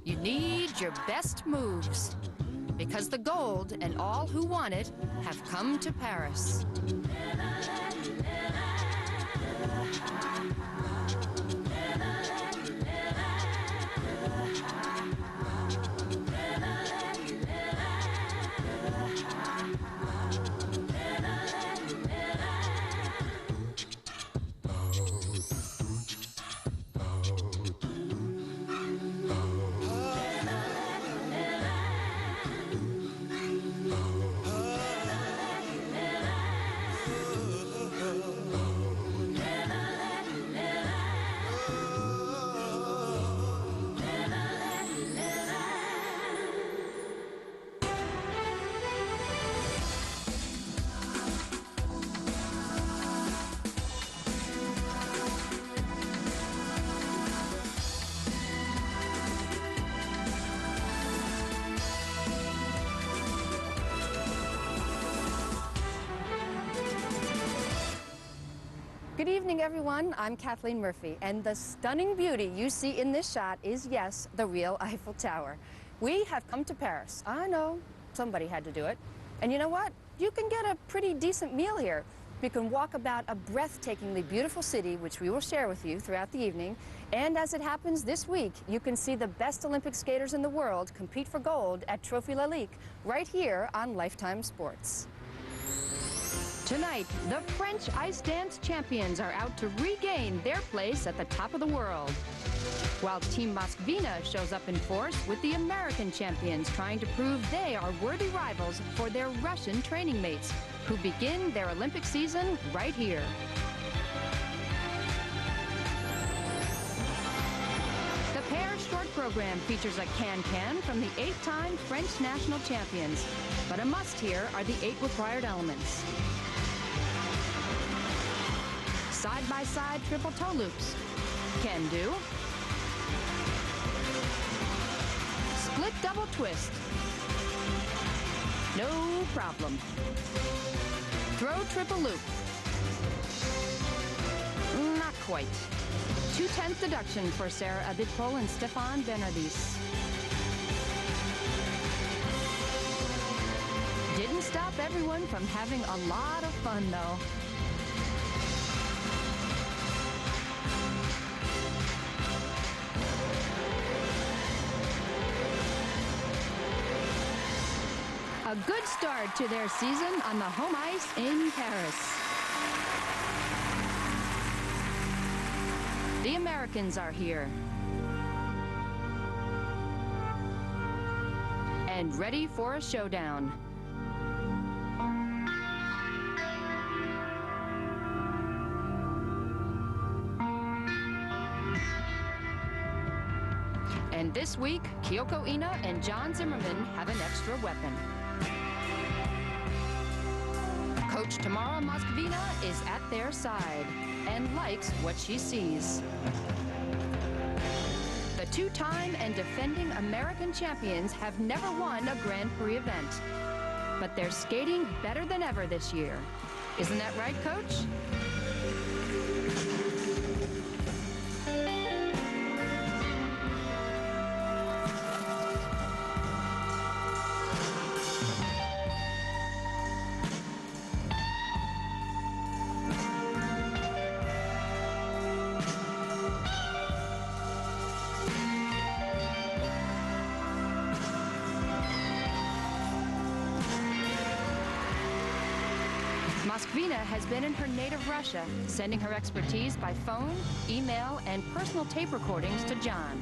You need your best moves, because the gold and all who want it have come to Paris. Good evening, everyone. I'm Kathleen Murphy, and the stunning beauty you see in this shot is, yes, the real Eiffel Tower. We have come to Paris. I know, somebody had to do it. And you know what? You can get a pretty decent meal here. You can walk about a breathtakingly beautiful city, which we will share with you throughout the evening. And as it happens this week, you can see the best Olympic skaters in the world compete for gold at Trophee Lalique, right here on Lifetime Sports. Tonight, the French ice dance champions are out to regain their place at the top of the world, while Team Moskvina shows up in force with the American champions trying to prove they are worthy rivals for their Russian training mates, who begin their Olympic season right here. The pair's short program features a can-can from the 8-time French national champions, but a must here are the 8 required elements. Side-by-side triple toe loops. Can do. Split double twist. No problem. Throw triple loop. Not quite. 2/10 deduction for Sarah Abitpol and Stéphane Bernardis. Didn't stop everyone from having a lot of fun, though. A good start to their season on the home ice in Paris. The Americans are here. And ready for a showdown. And this week, Kyoko Ina and John Zimmerman have an extra weapon. Coach Tamara Moskvina is at their side and likes what she sees. The 2-time and defending American champions have never won a Grand Prix event, but they're skating better than ever this year. Isn't that right, Coach? Moskvina has been in her native Russia, sending her expertise by phone, email, and personal tape recordings to John.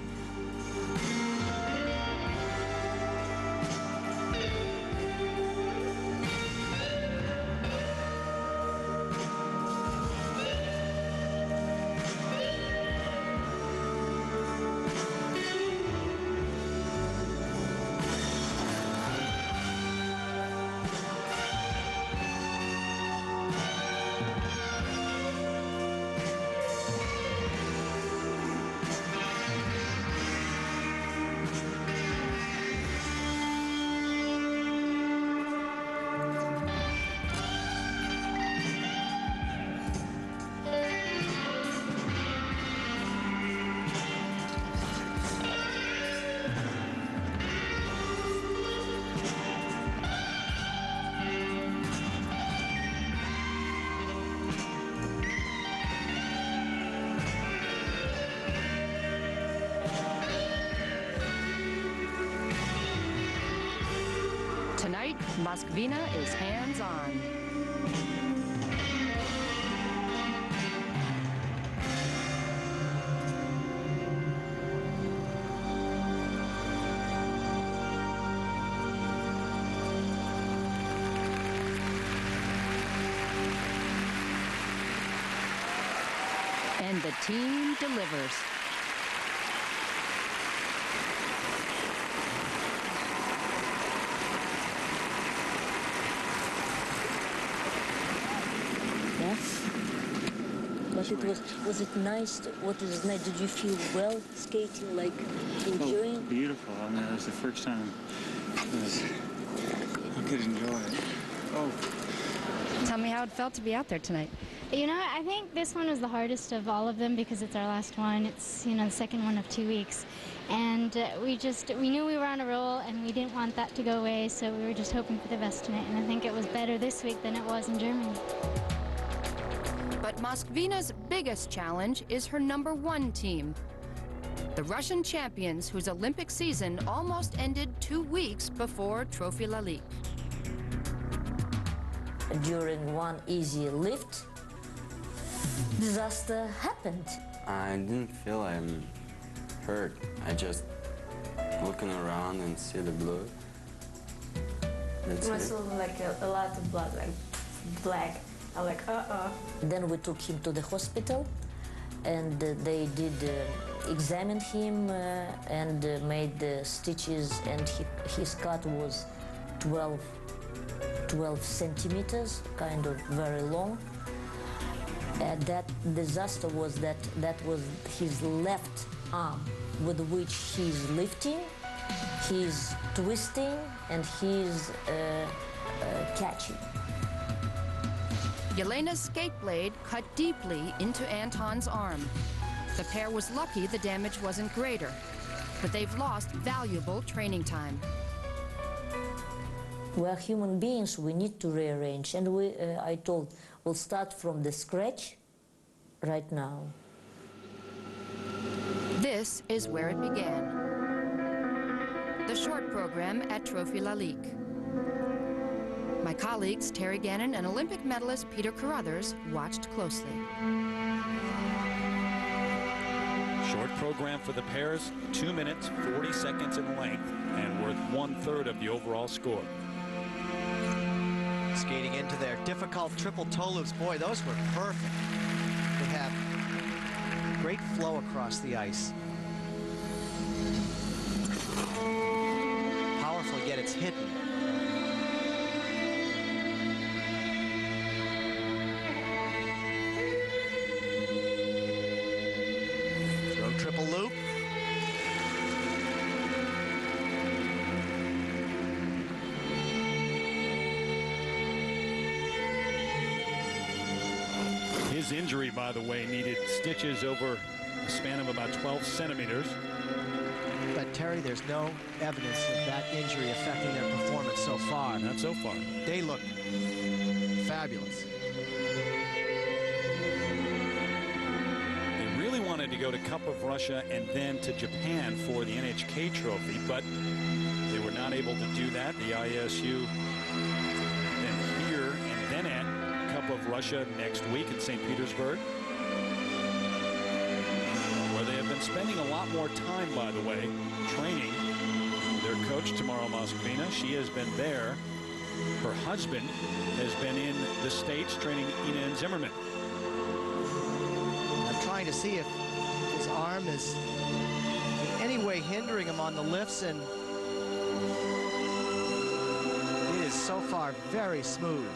Tonight, Moskvina is hands-on. And the team delivers. But was it nice? What is it nice? Did you feel well skating, like enjoying? Oh, beautiful. I mean, it was the first time I could enjoy it. Oh. Tell me how it felt to be out there tonight. You know, I think this one was the hardest of all of them because it's our last one. It's, you know, the second one of 2 weeks. And we knew we were on a roll and we didn't want that to go away, so we were just hoping for the best tonight. And I think it was better this week than it was in Germany. But Moskvina's biggest challenge is her #1 team. The Russian champions, whose Olympic season almost ended 2 weeks before Trophee Lalique. During one easy lift, disaster happened. I didn't feel I'm hurt. I just looking around and see the blood. That's It it. was like a lot of blood, like black. I'm like, Then we took him to the hospital, and they did examine him and made the stitches, and his cut was 12 centimeters, kind of very long. And that disaster was that was his left arm, with which he's lifting, he's twisting, and he's catching. Yelena's skate blade cut deeply into Anton's arm. The pair was lucky the damage wasn't greater, but they've lost valuable training time. We're human beings, we need to rearrange, and I told, we'll start from the scratch right now. This is where it began. The short program at Trophee Lalique. My colleagues Terry Gannon and Olympic medalist Peter Carruthers watched closely. Short program for the pairs, 2 minutes, 40 seconds in length, and worth 1/3 of the overall score. Skating into their difficult triple toe loops. Boy, those were perfect. They have great flow across the ice. Powerful, yet it's hidden. Throw triple loop. His injury, by the way, needed stitches over a span of about 12 centimeters. But Terry, there's no evidence of that injury affecting their performance so far. Not so far. They look fabulous. They really wanted to go to Cup of Russia and then to Japan for the NHK trophy, but they were not able to do that. The ISU then here and then at Cup of Russia next week in St. Petersburg, where they have been spending a lot more time, by the way, training. Their coach, Tamara Moskvina, she has been there. Her husband has been in the States training Ina and Zimmerman. I'm trying to see if his arm is in any way hindering him on the lifts, and it is so far very smooth.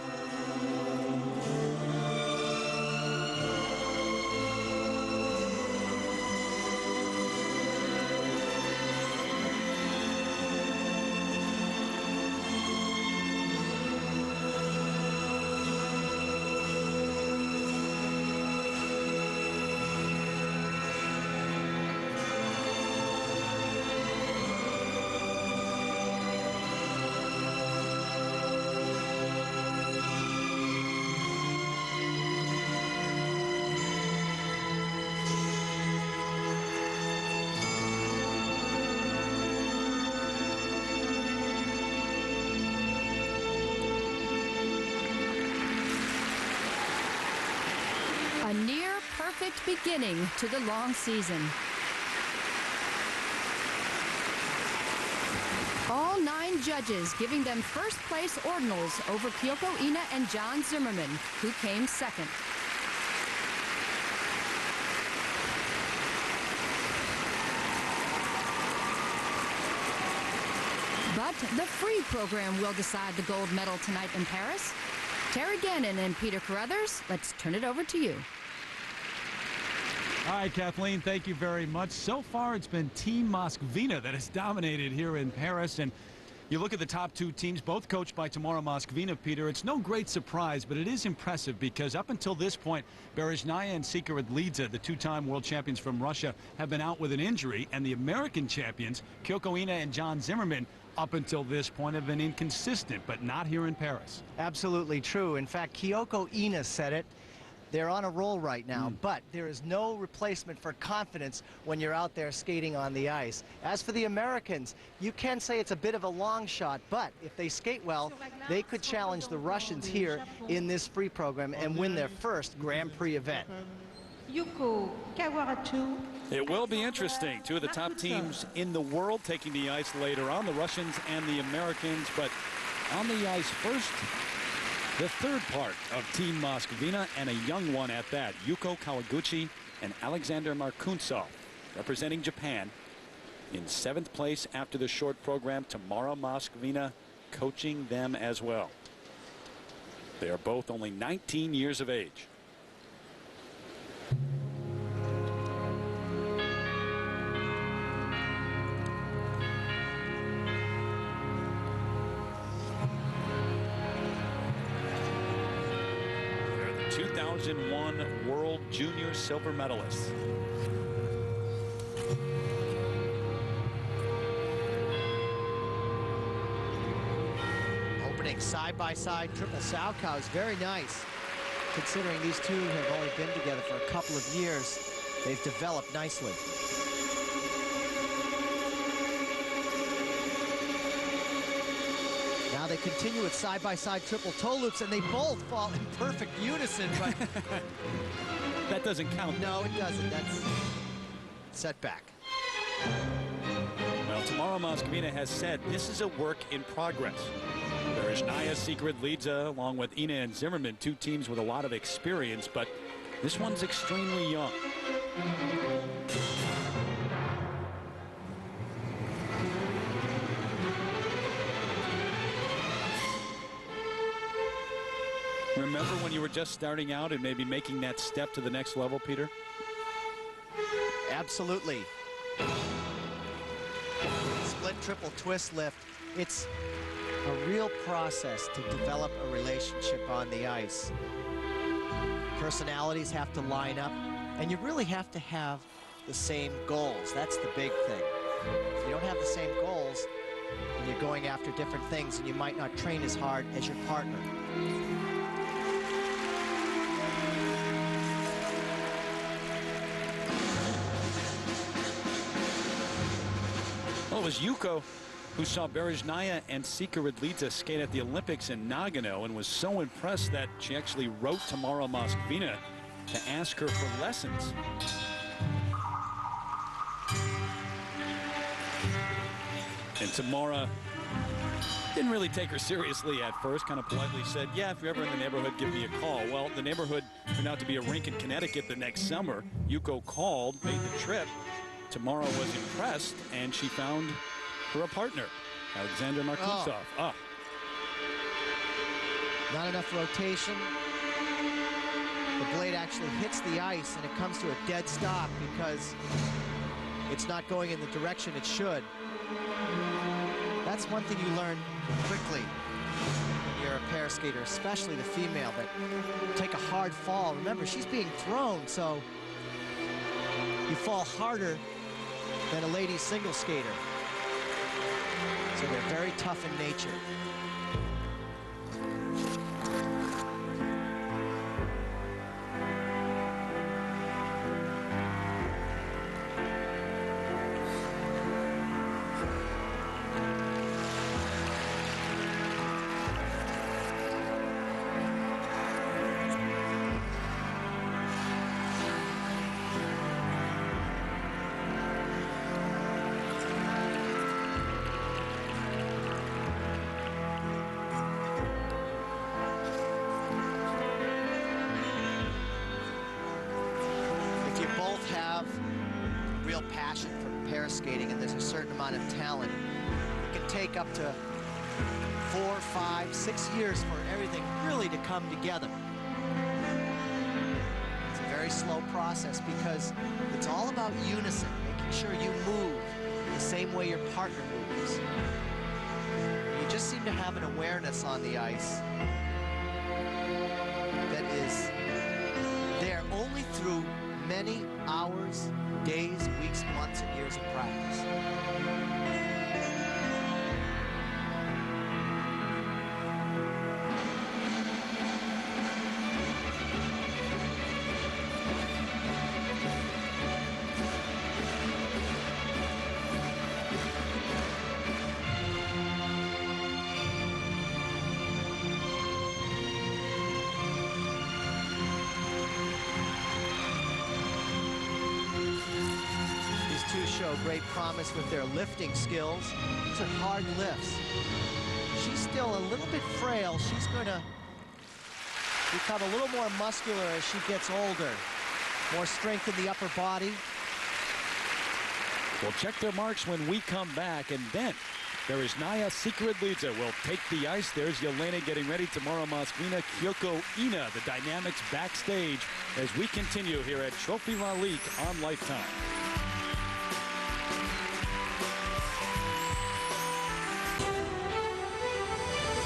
perfect beginning to the long season. All 9 judges giving them first place ordinals over Kyoko Ina and John Zimmerman, who came second. But the free program will decide the gold medal tonight in Paris. Terry Gannon and Peter Carruthers, let's turn it over to you. All right, Kathleen, thank you very much. So far, it's been Team Moskvina that has dominated here in Paris. And you look at the top 2 teams, both coached by Tamara Moskvina, Peter. It's no great surprise, but it is impressive because up until this point, Berezhnaya and Sika Radlidze, the 2-time world champions from Russia, have been out with an injury. And the American champions, Kyoko Ina and John Zimmerman, up until this point have been inconsistent, but not here in Paris. Absolutely true. In fact, Kyoko Ina said it. They're on a roll right now, but there is no replacement for confidence when you're out there skating on the ice. As for the Americans, you can say it's a bit of a long shot, but if they skate well, they could challenge the Russians here in this free program and win their first Grand Prix event. It will be interesting. 2 of the top teams in the world taking the ice later on, the Russians and the Americans. But on the ice first, the third part of Team Moskvina, and a young one at that, Yuko Kawaguchi and Alexander Markuntsov, representing Japan. In 7th place after the short program, Tamara Moskvina coaching them as well. They are both only 19 years of age. They're the 2001 World Junior Silver medalists. Opening side-by-side triple sow cow is very nice. Considering these two have only been together for a couple of years, they've developed nicely. Now they continue with side-by-side triple toe loops, and they both fall in perfect unison, but that doesn't count. No, it doesn't. That's setback. Well, Tamara Moskvina has said this is a work in progress. Berezhnaya, Sika Radlidze, along with Ina and Zimmerman, 2 teams with a lot of experience, but this one's extremely young. Remember when you were just starting out and maybe making that step to the next level, Peter? Absolutely. Split triple twist lift. It's a real process to develop a relationship on the ice. Personalities have to line up, and you really have to have the same goals. That's the big thing. If you don't have the same goals, then you're going after different things, and you might not train as hard as your partner. Well, it was Yuko who saw Berezhnaya and Sika Radlidze skate at the Olympics in Nagano and was so impressed that she actually wrote Tamara Moskvina to ask her for lessons. And Tamara didn't really take her seriously at first, kind of politely said, yeah, if you're ever in the neighborhood, give me a call. Well, the neighborhood turned out to be a rink in Connecticut the next summer. Yuko called, made the trip. Tamara was impressed, and she found her a partner, Alexander Markuntsov. Oh. Not enough rotation. The blade actually hits the ice, and it comes to a dead stop because it's not going in the direction it should. That's one thing you learn quickly when you're a pair skater, especially the female, that take a hard fall. Remember, she's being thrown, so you fall harder than a ladies single skater. So they're very tough in nature. passion for pair skating and there's a certain amount of talent, it can take up to 4, 5, 6 years for everything really to come together. It's a very slow process because it's all about unison, making sure you move the same way your partner moves. You just seem to have an awareness on the ice that is there only through many hours, days, weeks, months, and years of practice. Show great promise with their lifting skills. These are hard lifts. She's still a little bit frail. She's going to become a little more muscular as she gets older. More strength in the upper body. We'll check their marks when we come back, and then Berezhnaya Sikridlidze will take the ice. There's Yelena getting ready. Tomorrow, Moskvina, Kyoko Ina, the dynamics backstage as we continue here at Trophee Lalique on Lifetime.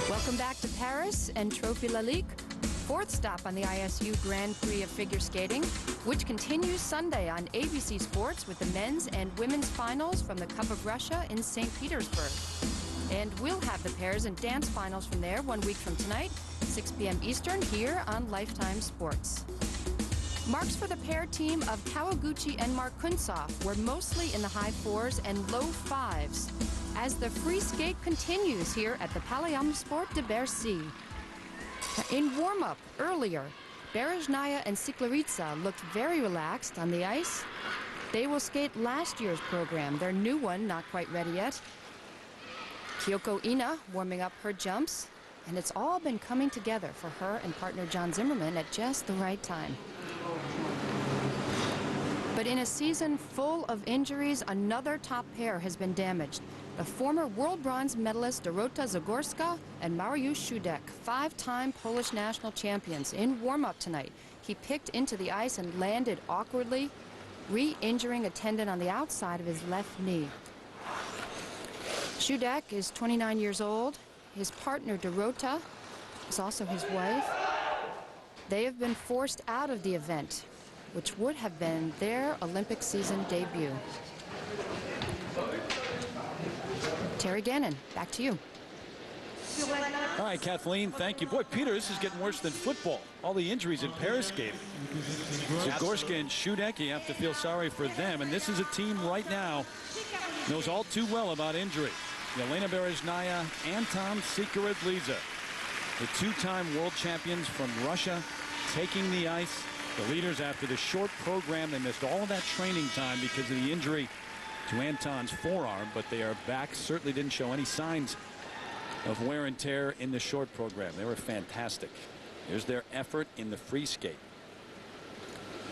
Welcome back to Paris and Trophee Lalique. Fourth stop on the ISU Grand Prix of figure skating, which continues Sunday on ABC Sports with the men's and women's finals from the Cup of Russia in St. Petersburg. And we'll have the pairs and dance finals from there 1 week from tonight, 6 p.m. Eastern, here on Lifetime Sports. Marks for the pair team of Kawaguchi and Mark Kuntsov were mostly in the high 4s and low 5s as the free skate continues here at the Palais Omnisports de Bercy. In warm-up earlier, Berezhnaya and Sikridlidze looked very relaxed on the ice. They will skate last year's program, their new one not quite ready yet. Kyoko Ina warming up her jumps, and it's all been coming together for her and partner John Zimmerman at just the right time. But in a season full of injuries, another top pair has been damaged. The former world bronze medalist Dorota Zagorska and Mariusz Szudek, 5-time Polish national champions, in warm-up tonight. He picked into the ice and landed awkwardly, re-injuring a tendon on the outside of his left knee. Szudek is 29 years old. His partner Dorota is also his wife. They have been forced out of the event, which would have been their Olympic season debut. Terry Gannon, back to you. All right, Kathleen, thank you. Boy, Peter, this is getting worse than football. All the injuries in pair skating. Zagorska and Szudek, you have to feel sorry for them. And this is a team right now knows all too well about injury. Yelena Berezhnaya, Anton Sikridlidze, the 2-time world champions from Russia, taking the ice. The leaders, after the short program, they missed all of that training time because of the injury to Anton's forearm, but they are back. Certainly didn't show any signs of wear and tear in the short program. They were fantastic. Here's their effort in the free skate.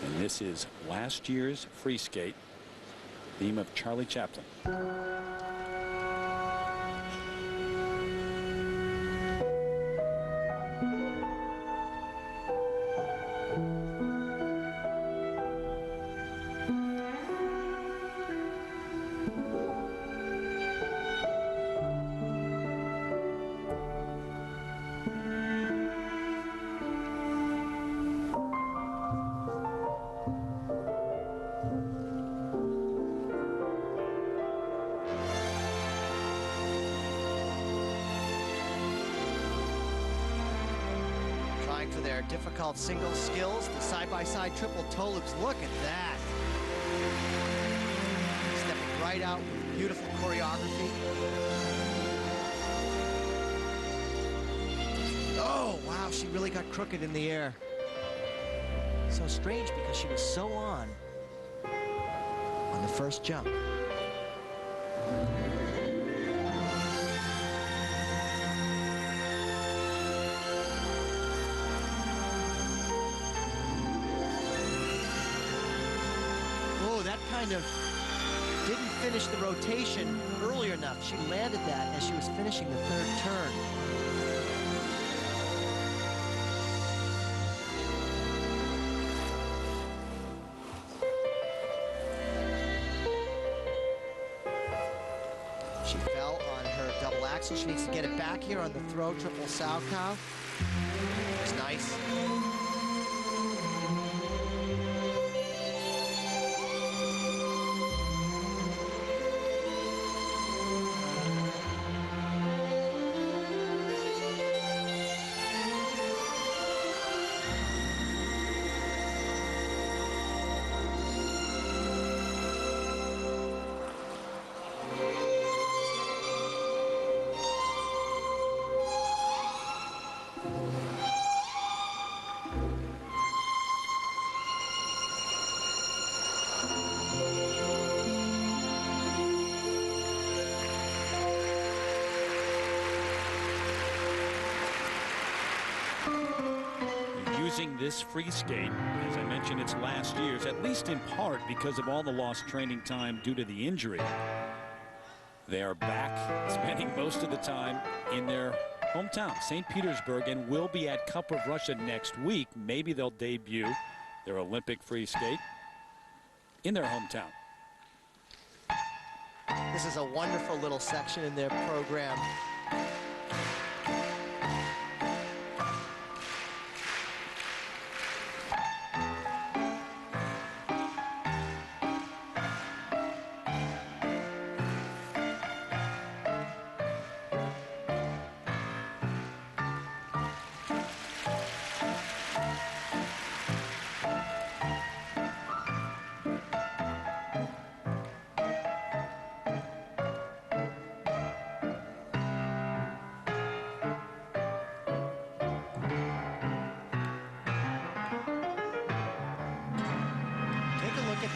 And this is last year's free skate, theme of Charlie Chaplin. For their difficult single skills, the side-by-side triple toe loops. Look at that. Stepping right out with beautiful choreography. Oh, wow, she really got crooked in the air. So strange because she was so on the first jump. Kind of finish the rotation earlier enough. She landed that as she was finishing the third turn. She fell on her double axel. She needs to get it back here on the throw triple sow cow. It's nice. Using this free skate, as I mentioned, it's last year's, at least in part because of all the lost training time due to the injury. They are back, spending most of the time in their hometown, St. Petersburg, and will be at Cup of Russia next week. Maybe they'll debut their Olympic free skate in their hometown. This is a wonderful little section in their program.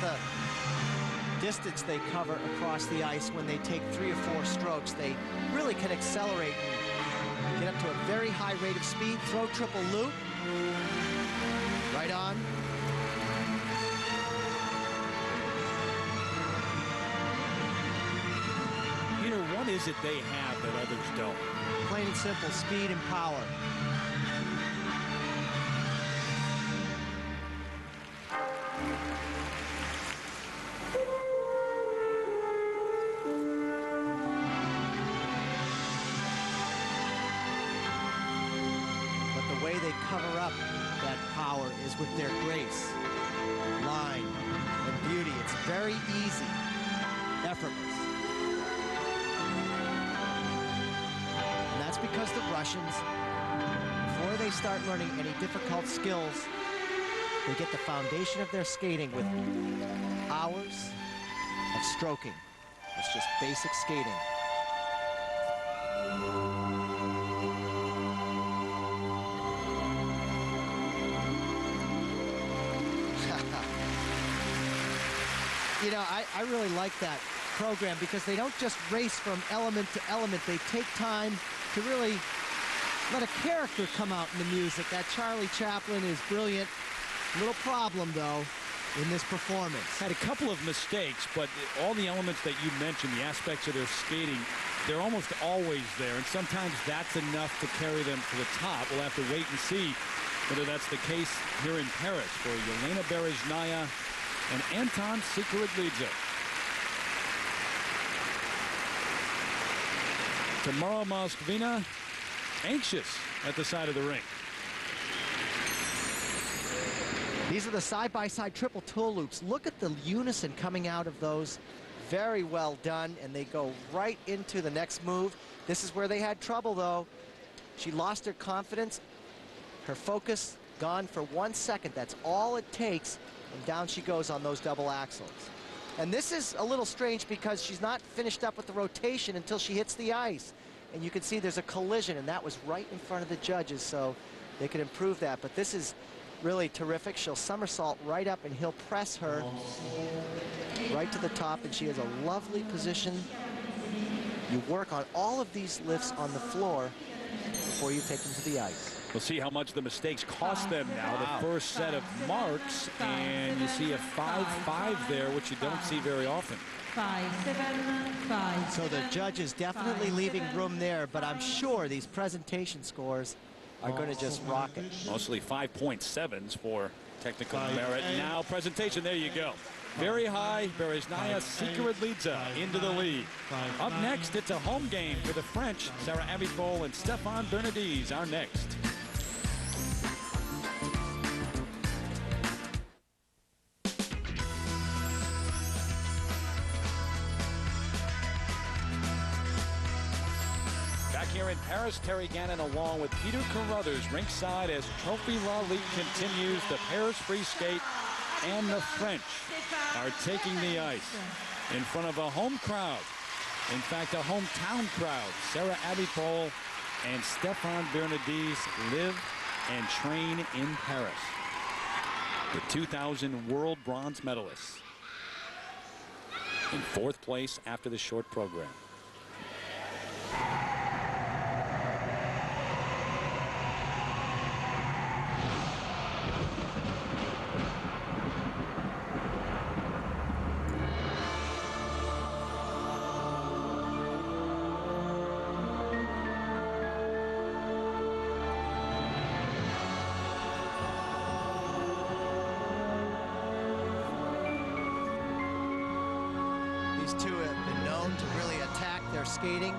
The distance they cover across the ice when they take 3 or 4 strokes. They really can accelerate and get up to a very high rate of speed. Throw triple loop. Right on. Peter, what is it they have that others don't? Plain and simple, speed and power. Cover up that power is with their grace, line, and beauty. It's very easy, effortless. And that's because the Russians, before they start learning any difficult skills, they get the foundation of their skating with hours of stroking. It's just basic skating. You know, I really like that program because they don't just race from element to element. They take time to really let a character come out in the music. That Charlie Chaplin is brilliant. Little problem, though, in this performance. Had a couple of mistakes, but all the elements that you mentioned, the aspects of their skating, they're almost always there, and sometimes that's enough to carry them to the top. We'll have to wait and see whether that's the case here in Paris for Yelena Berezhnaya and Anton Sikoridlidze. Tamara Moskvina, anxious at the side of the ring. These are the side-by-side triple toe loops. Look at the unison coming out of those. Very well done, and they go right into the next move. This is where they had trouble, though. She lost her confidence. Her focus gone for 1 second. That's all it takes. And down she goes on those double axles. And this is a little strange because she's not finished up with the rotation until she hits the ice. And you can see there's a collision, and that was right in front of the judges, so they could improve that. But this is really terrific. She'll somersault right up, and he'll press her right to the top, and she has a lovely position. You work on all of these lifts on the floor before you take them to the ice. We'll see how much the mistakes cost them now. The first set of marks, and you see a 5-5 there, which you don't see very often. So the judge is definitely leaving room there, but I'm sure these presentation scores are going to just rock it. Mostly 5.7s for technical merit. Now presentation, there you go. Very high. Bereznaya Sikaridlidze into the lead. Up next, it's a home game for the French. Sarah Abitbol and Stéphane Bernardes are next. Here in Paris, Terry Gannon along with Peter Carruthers ringside as Trophee Lalique continues. The Paris free skate and the French are taking the ice in front of a home crowd. In fact, a hometown crowd. Sarah Abitbol and Stéphane Bernardes live and train in Paris. The 2000 world bronze medalists in 4th place after the short program. These two have been known to really attack their skating,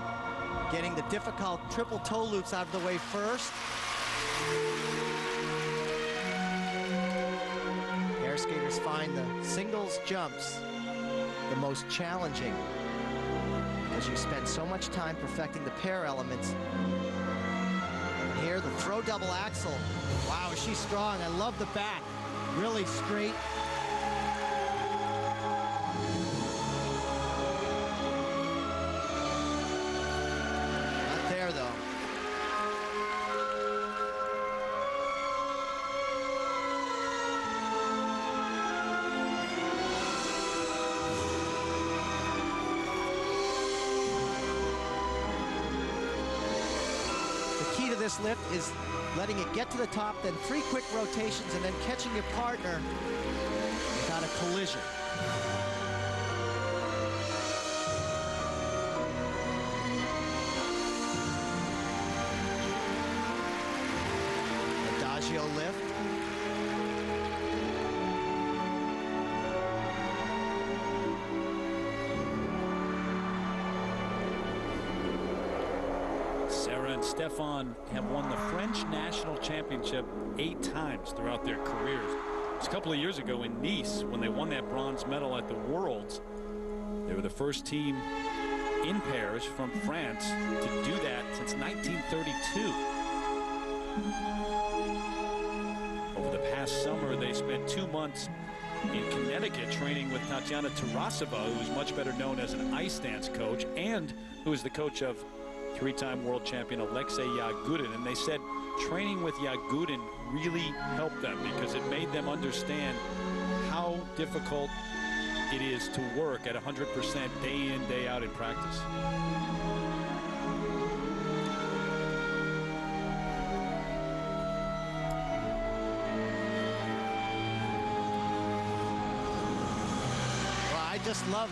getting the difficult triple toe loops out of the way first. Air skaters find the singles jumps the most challenging because you spend so much time perfecting the pair elements. And here, the throw double axel. Wow, is she strong? I love the back. Really straight. This lift is letting it get to the top, then 3 quick rotations, and then catching your partner without a collision. Adagio lift. Stéphane have won the French national championship 8 times throughout their careers. It was a couple of years ago in Nice when they won that bronze medal at the Worlds. They were the first team in Paris from France to do that since 1932. Over the past summer, they spent 2 months in Connecticut training with Tatiana Tarasova, who is much better known as an ice dance coach and who is the coach of 3-time world champion Alexei Yagudin. And they said training with Yagudin really helped them because it made them understand how difficult it is to work at 100% day in, day out in practice. I just love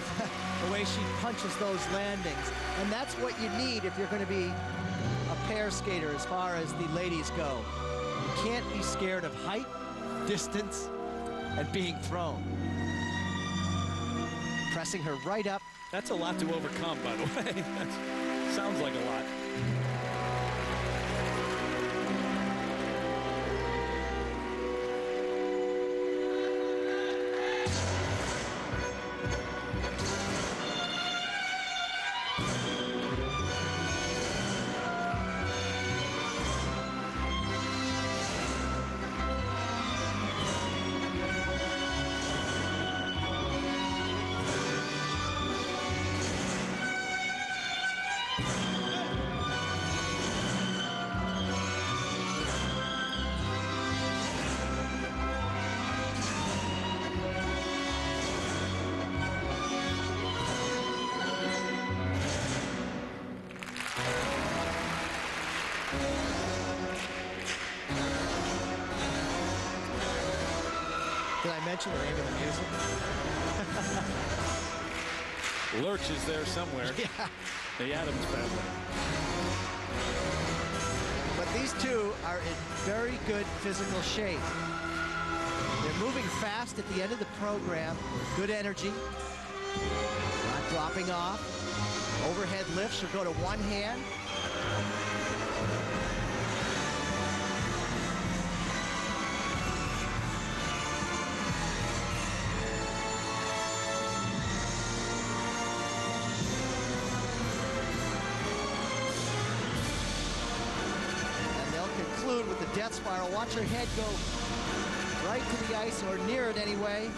the way she punches those landings. And that's what you need if you're going to be a pair skater as far as the ladies go. You can't be scared of height, distance, and being thrown. Pressing her right up. That's a lot to overcome, by the way. That sounds like a lot. Did I mention the name of the music? Lurch is there somewhere. Yeah. The Adams family. But these two are in very good physical shape. They're moving fast at the end of the program. Good energy. Not dropping off. Overhead lifts will go to one hand. With the death spiral. Watch her head go right to the ice, or near it anyway.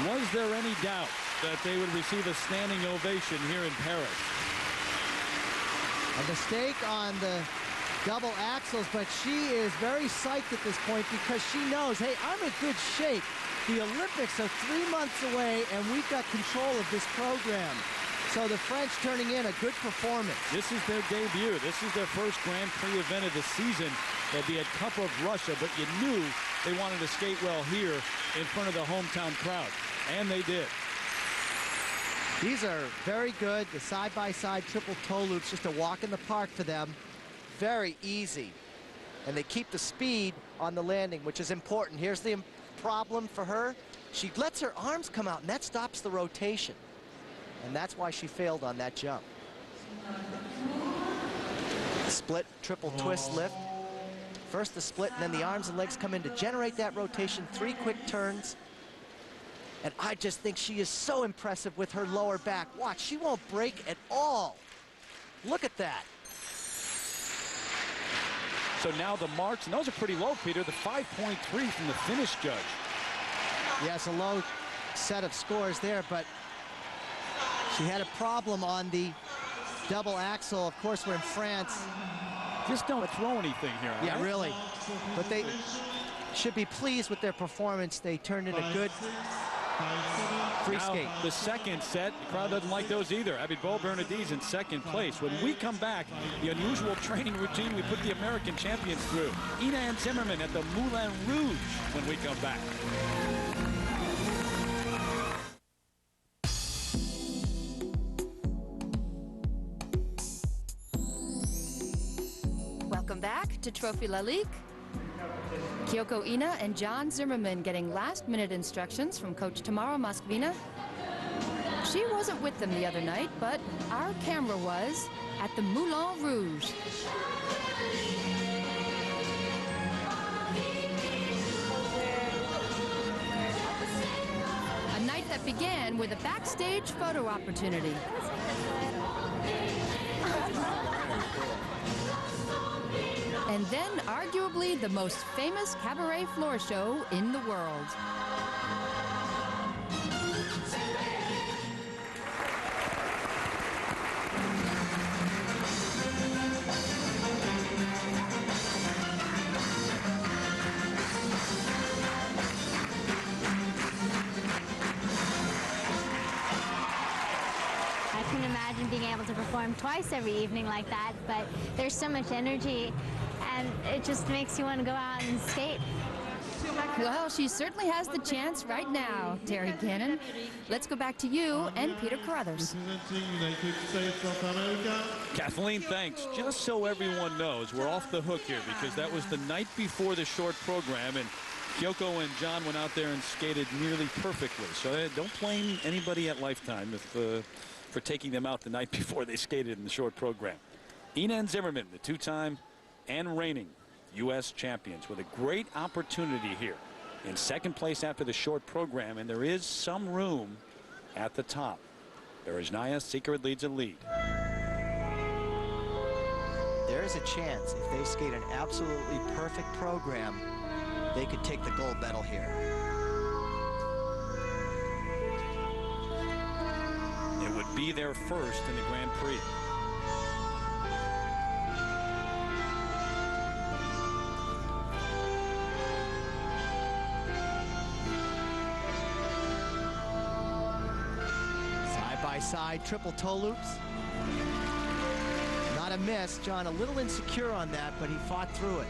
Was there any doubt that they would receive a standing ovation here in Paris? A mistake on the double axles, but she is very psyched at this point because she knows, hey, I'm in good shape. The Olympics are 3 months away, and we've got control of this program. So the French turning in a good performance. This is their debut. This is their first Grand Prix event of the season. They'll be at Cup of Russia, but you knew they wanted to skate well here in front of the hometown crowd, and they did. These are very good. The side-by-side triple toe loops, just a walk in the park for them. Very easy, and they keep the speed on the landing, which is important. Here's the problem for her. She lets her arms come out, and that stops the rotation, and that's why she failed on that jump. Split triple twist lift. First the split, and then the arms and legs come in to generate that rotation. 3 quick turns, and I just think she is so impressive with her lower back. Watch, she won't break at all. Look at that. So now the marks, and those are pretty low, Peter. The 5.3 from the finish judge. Yes, a low set of scores there, but she had a problem on the double axle. Of course, we're in France. Just don't throw anything here. Yeah, really. But they should be pleased with their performance. They turned in a good free skate. The second set, the crowd doesn't like those either. I mean, Bo Bernardin's in second place. When we come back, the unusual training routine we put the American champions through. Ina and Zimmerman at the Moulin Rouge when we come back. Welcome back to Trophee Lalique. Kyoko Ina and John Zimmerman getting last-minute instructions from Coach Tamara Moskvina. She wasn't with them the other night, but our camera was at the Moulin Rouge. A night that began with a backstage photo opportunity. And then, arguably, the most famous cabaret floor show in the world. I couldn't imagine being able to perform twice every evening like that, but there's so much energy, and it just makes you want to go out and skate. Well, she certainly has the chance right now, Terry Cannon. Let's go back to you and Peter Carruthers. Kathleen, thanks. Just so everyone knows, we're off the hook here because that was the night before the short program, and Kyoko and John went out there and skated nearly perfectly. So don't blame anybody at Lifetime for taking them out the night before they skated in the short program. Ina and Zimmerman, the two-time and reigning U.S. champions, with a great opportunity here in second place after the short program, and there is some room at the top. Berezhnaya Secret leads a lead. There is a chance if they skate an absolutely perfect program, they could take the gold medal here. It would be their first in the Grand Prix. side triple toe loops. Not a miss. John a little insecure on that, but he fought through it.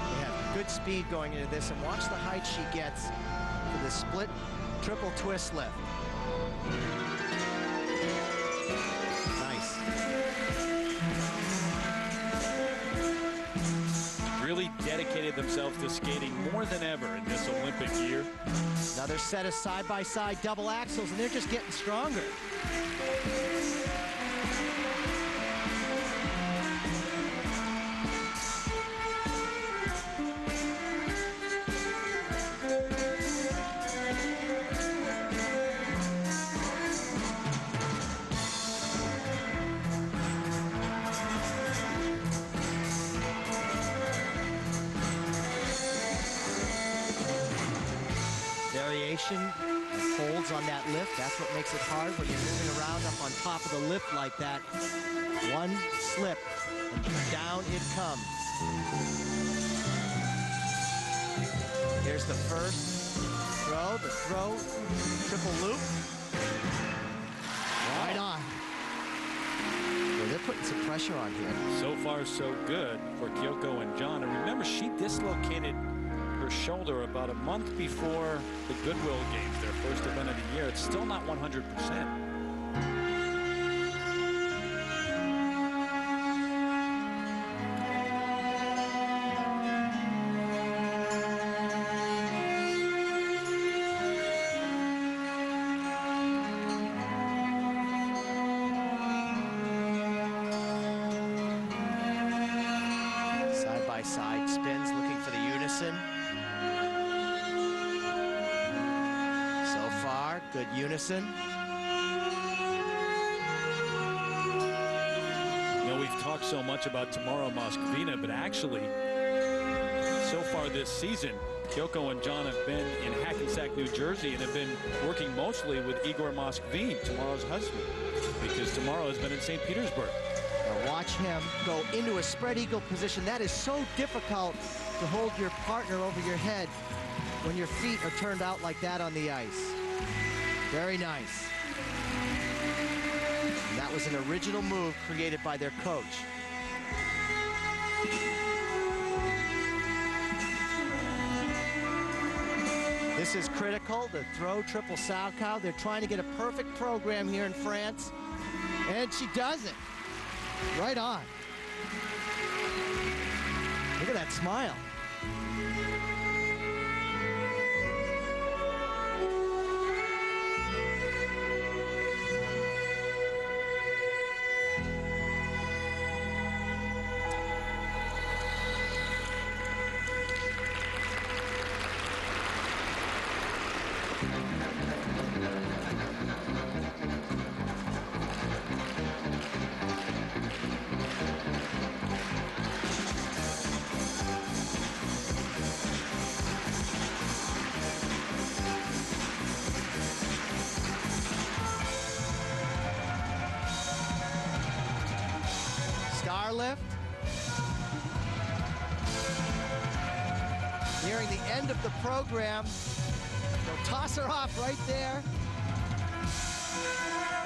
They have good speed going into this, and watch the height she gets for the split triple twist lift. Nice. Really dedicated themselves to skating more than ever in this Olympic year. Another set of side-by-side double axles, and they're just getting stronger. Variation and holds on that lift. That's what makes it hard when you're moving around up on top of the lift like that. One slip and down it comes. Here's the first throw, triple loop. Right on. Well, they're putting some pressure on here. So far, so good for Kyoko and John. And remember, she dislocated her shoulder about a month before the Goodwill Games, their first event of the year. It's still not 100%. Side by side spins, looking for the unison. So far, good unison. You know, we've talked so much about Tamara Moskvina, but actually, so far this season, Kyoko and John have been in Hackensack, New Jersey, and have been working mostly with Igor Moskvin, Tamara's husband, because Tamara has been in St. Petersburg. Now watch him go into a spread eagle position. That is so difficult to hold your partner over your head when your feet are turned out like that on the ice. Very nice. And that was an original move created by their coach. This is critical, the throw triple Salchow. They're trying to get a perfect program here in France, and she does it. Right on. Look at that smile. Star lift. Nearing the end of the program. They'll toss her off right there.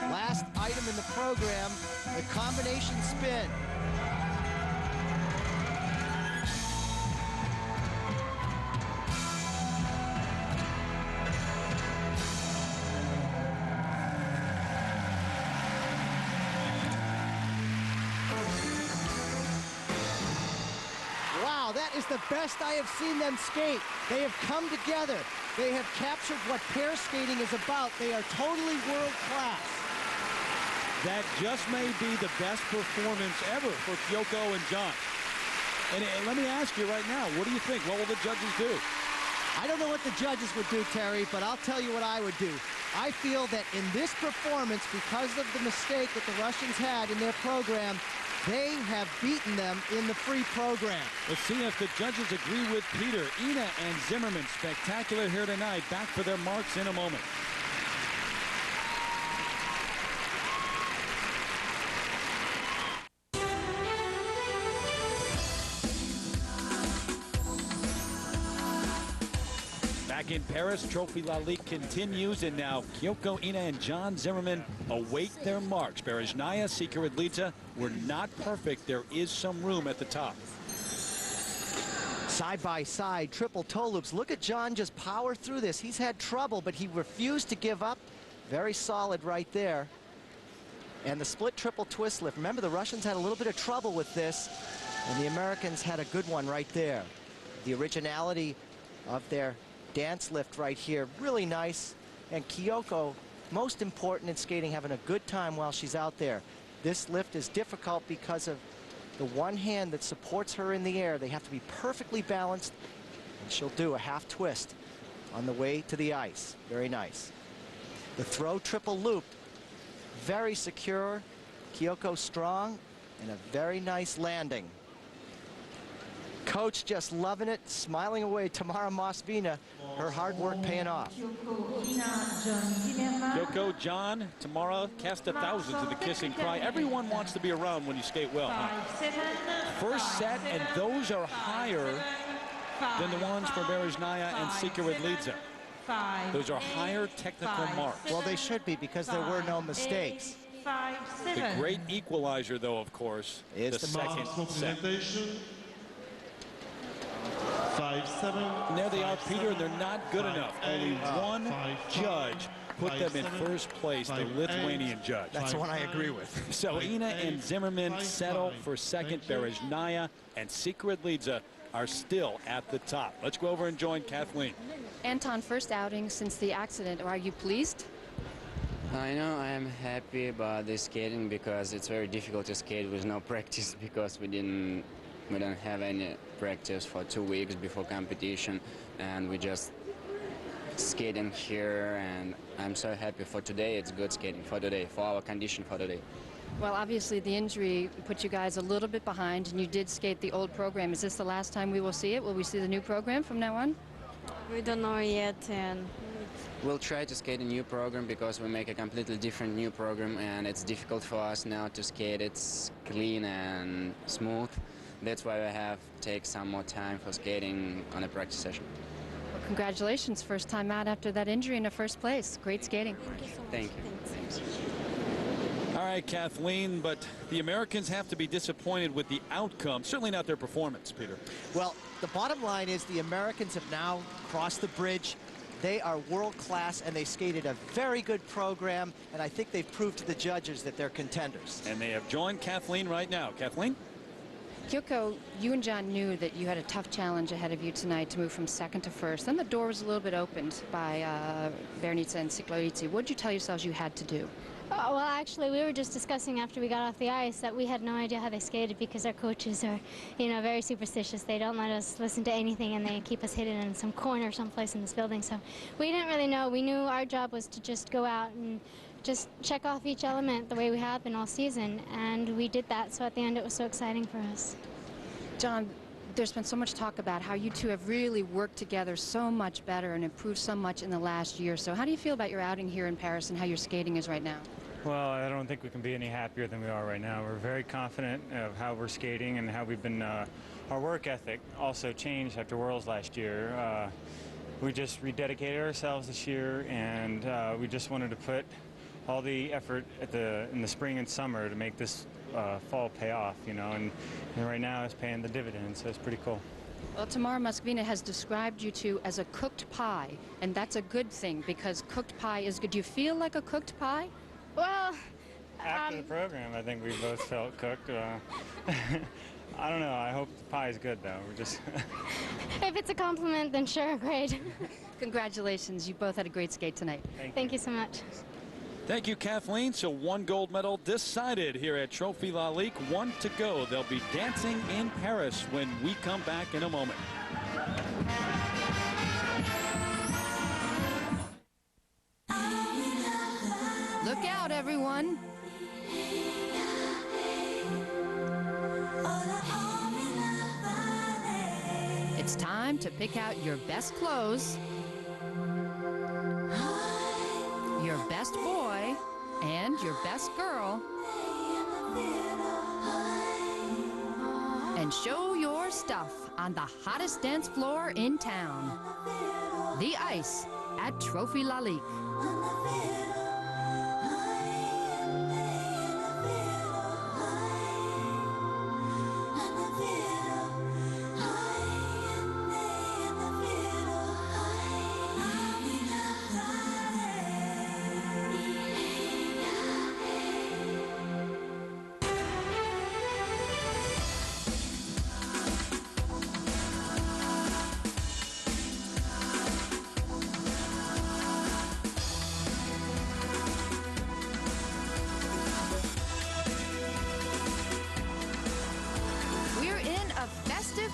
Last item in the program, the combination spin. Wow, that is the best I have seen them skate. They have come together. They have captured what pair skating is about. They are totally world class. That just may be the best performance ever for Kyoko and John. And let me ask you right now, what do you think? What will the judges do? I don't know what the judges would do, Terry, but I'll tell you what I would do. I feel that in this performance, because of the mistake that the Russians had in their program, they have beaten them in the free program. Let's see if the judges agree with Peter. Ina and Zimmerman, spectacular here tonight. Back for their marks in a moment. Back in Paris, Trophee Lalique continues, and now Kyoko Ina and John Zimmerman await their marks. Berezhnaya, Sikirudlidze were not perfect. There is some room at the top. Side by side, triple toe loops. Look at John just power through this. He's had trouble, but he refused to give up. Very solid right there. And the split triple twist lift. Remember, the Russians had a little bit of trouble with this, and the Americans had a good one right there. The originality of their dance lift right here, really nice. And Kyoko, most important in skating, having a good time while she's out there. This lift is difficult because of the one hand that supports her in the air. They have to be perfectly balanced, and she'll do a half twist on the way to the ice. Very nice. The throw triple loop, very secure. Kyoko strong, and a very nice landing. Coach just loving it, smiling away. Tamara Mosvina, her hard work paying off. Kyoko, John, Tamara cast 1,000 to the kissing cry. Everyone wants to be around when you skate well, huh? First set, and those are higher than the ones for Berezhnaya and Sikirudlidze. Those are higher technical marks. Well, they should be, because there were no mistakes. The great equalizer, though, of course, is the second set. 5-7. And there they are, Peter, and they're not good enough. Only one judge put them in first place, the Lithuanian judge. That's one I agree with. So Ina and Zimmerman settle for second. Berezhnaya and Sikirudlidze are still at the top. Let's go over and join Kathleen. Anton, first outing since the accident. Are you pleased? I know I am happy about this skating because it's very difficult to skate with no practice because we don't have any practice for 2 weeks before competition, and we just skating here, and I'm so happy for today. It's good skating for today, for our condition for today. Well, obviously the injury put you guys a little bit behind, and you did skate the old program. Is this the last time we will see it? Will we see the new program from now on? We don't know yet, and We'll try to skate a new program because we make a completely different new program, and it's difficult for us now to skate. It's clean and smooth. That's why we have to take some more time for skating on a practice session. Well, congratulations, first time out after that injury in the first place. Great skating. Thank you. Thanks. All right, Kathleen, but the Americans have to be disappointed with the outcome, certainly not their performance, Peter. Well, the bottom line is the Americans have now crossed the bridge. They are world class, and they skated a very good program, and I think they've proved to the judges that they're contenders. And they have joined Kathleen right now. Kathleen? Kyoko, you and John knew that you had a tough challenge ahead of you tonight to move from second to first. Then the door was a little bit opened by Bernica and Sikirudlidze. What did you tell yourselves you had to do? Oh, well, actually, we were just discussing after we got off the ice that we had no idea how they skated because our coaches are, very superstitious. They don't let us listen to anything, and they keep us hidden in some corner someplace in this building. So we didn't really know. We knew our job was to just go out and just check off each element the way we have been all season, and we did that. So at the end, it was so exciting for us. John, there's been so much talk about how you two have really worked together so much better and improved so much in the last year. So how do you feel about your outing here in Paris and how your skating is right now? Well, I don't think we can be any happier than we are right now. We're very confident of how we're skating and how we've been. Our work ethic also changed after Worlds last year. We just rededicated ourselves this year, and we just wanted to put all the effort in the spring and summer to make this fall pay off, and right now it's paying the dividends, so it's pretty cool. Well, Tamara Mosvina has described you two as a cooked pie, and that's a good thing because cooked pie is good. Do you feel like a cooked pie? Well, after the program, I think we both felt cooked. I don't know. I hope the pie is good, though. We're just. If it's a compliment, then sure, great. Congratulations. You both had a great skate tonight. Thank you so much. Thank you, Kathleen. So one gold medal decided here at Trophee Lalique. 1 to go. They'll be dancing in Paris when we come back in a moment. Look out, everyone. It's time to pick out your best clothes, your best boy, and your best girl, and show your more stuff on the hottest dance floor in town. The ice at Trophee Lalique.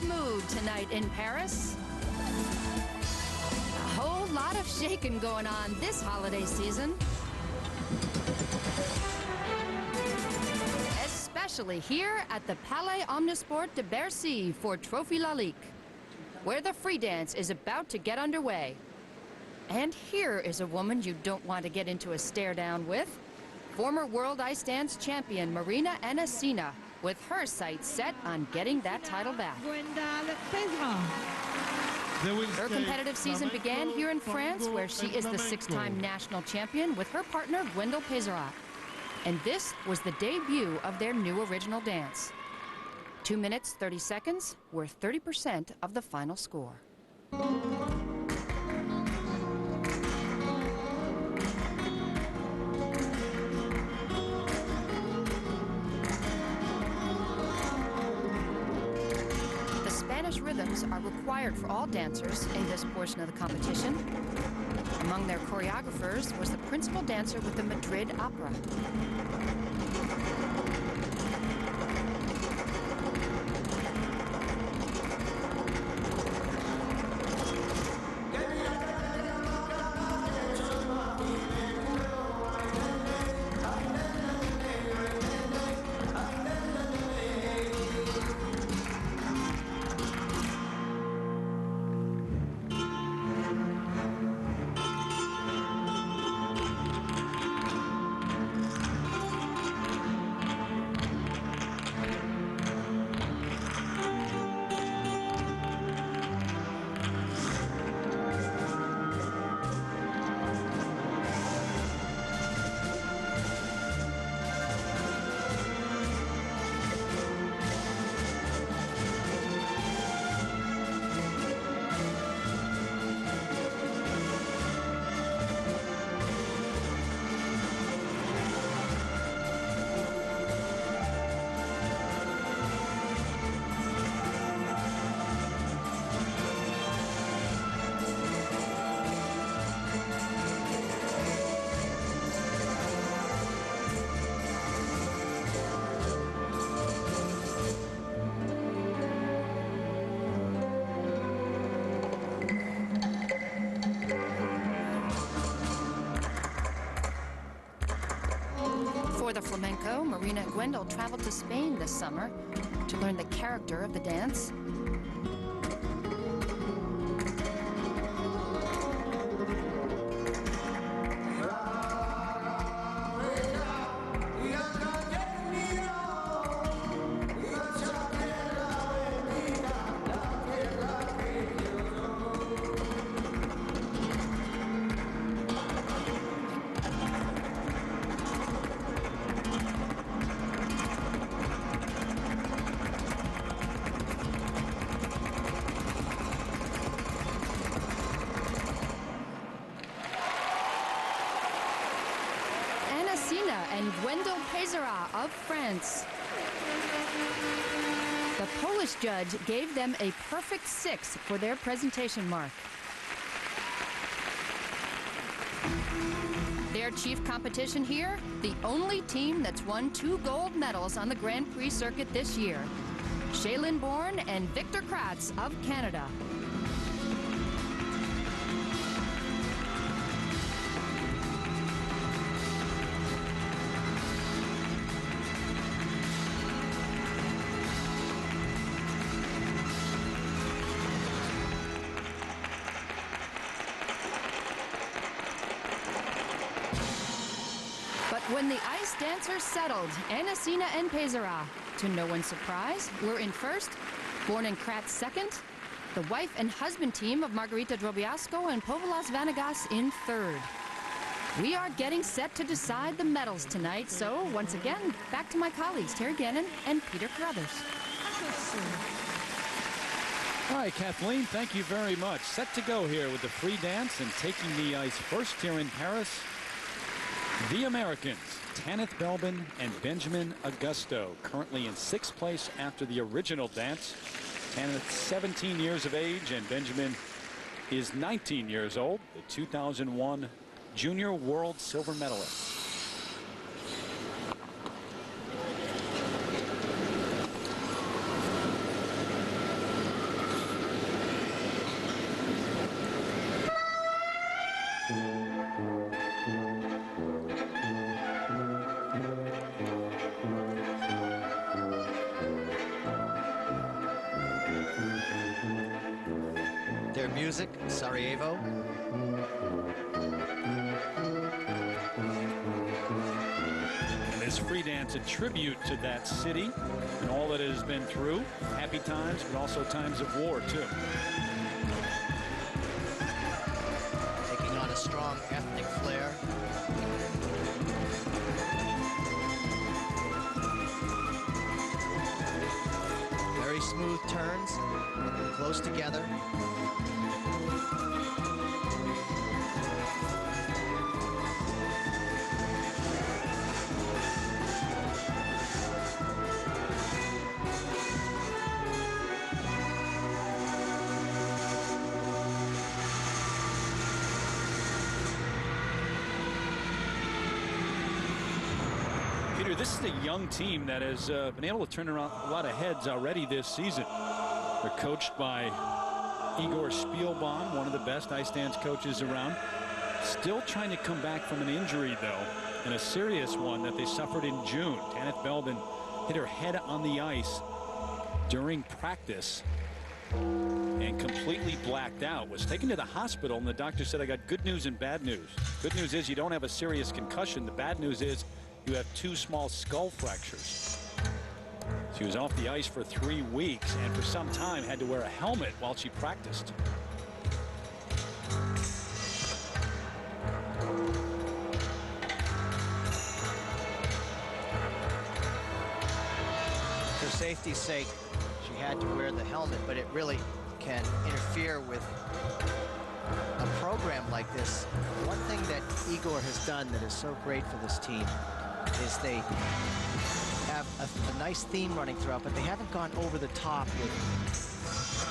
Mood tonight in Paris. A whole lot of shaking going on this holiday season. Especially here at the Palais Omnisports de Bercy for Trophee Lalique, where the free dance is about to get underway. And here is a woman you don't want to get into a stare down with. Former World Ice Dance champion Marina Anasina, with her sights set on getting that title back. Her competitive season began here in France, where she is the 6-time national champion with her partner Gwendal Peserat. And this was the debut of their new original dance. 2 minutes, 30 seconds, worth 30% of the final score. Rhythms are required for all dancers in this portion of the competition. Among their choreographers was the principal dancer with the Madrid Opera. For the flamenco, Marina and Gwendal traveled to Spain this summer to learn the character of the dance. And Gwendal Peserat of France. The Polish judge gave them a perfect 6 for their presentation mark. Their chief competition here, the only team that's won 2 gold medals on the Grand Prix circuit this year, Shaylin Bourne and Victor Kratz of Canada. When the ice dancers settled, Anasina and Peserat, to no one's surprise, were in first Born in Kratz second, the wife and husband team of Margarita Drobiazko and Povilas Vanagas in third. We are getting set to decide the medals tonight, so once again, back to my colleagues Terry Gannon and Peter Carruthers. All right, Kathleen, thank you very much. Set to go here with the free dance and taking the ice first here in Paris. The Americans, Tanith Belbin and Benjamin Augusto, currently in 6th place after the original dance. Tanith 17 years of age and Benjamin is 19 years old, the 2001 Junior World Silver Medalist. Their music, Sarajevo. And this free dance, a tribute to that city and all that it has been through. Happy times, but also times of war, too. Taking on a strong ethnic flair. Very smooth turns, close together. This is a young team that has been able to turn around a lot of heads already this season. They're coached by Igor Spielbaum, one of the best ice dance coaches around. Still trying to come back from an injury, though, and a serious one that they suffered in June. Tanith Belbin hit her head on the ice during practice and completely blacked out. Was taken to the hospital, and the doctor said, I got good news and bad news. Good news is you don't have a serious concussion. The bad news is you have 2 small skull fractures. She was off the ice for 3 weeks and for some time had to wear a helmet while she practiced. For safety's sake, she had to wear the helmet, but it really can interfere with a program like this. One thing that Igor has done that is so great for this team is they have a nice theme running throughout, but they haven't gone over the top with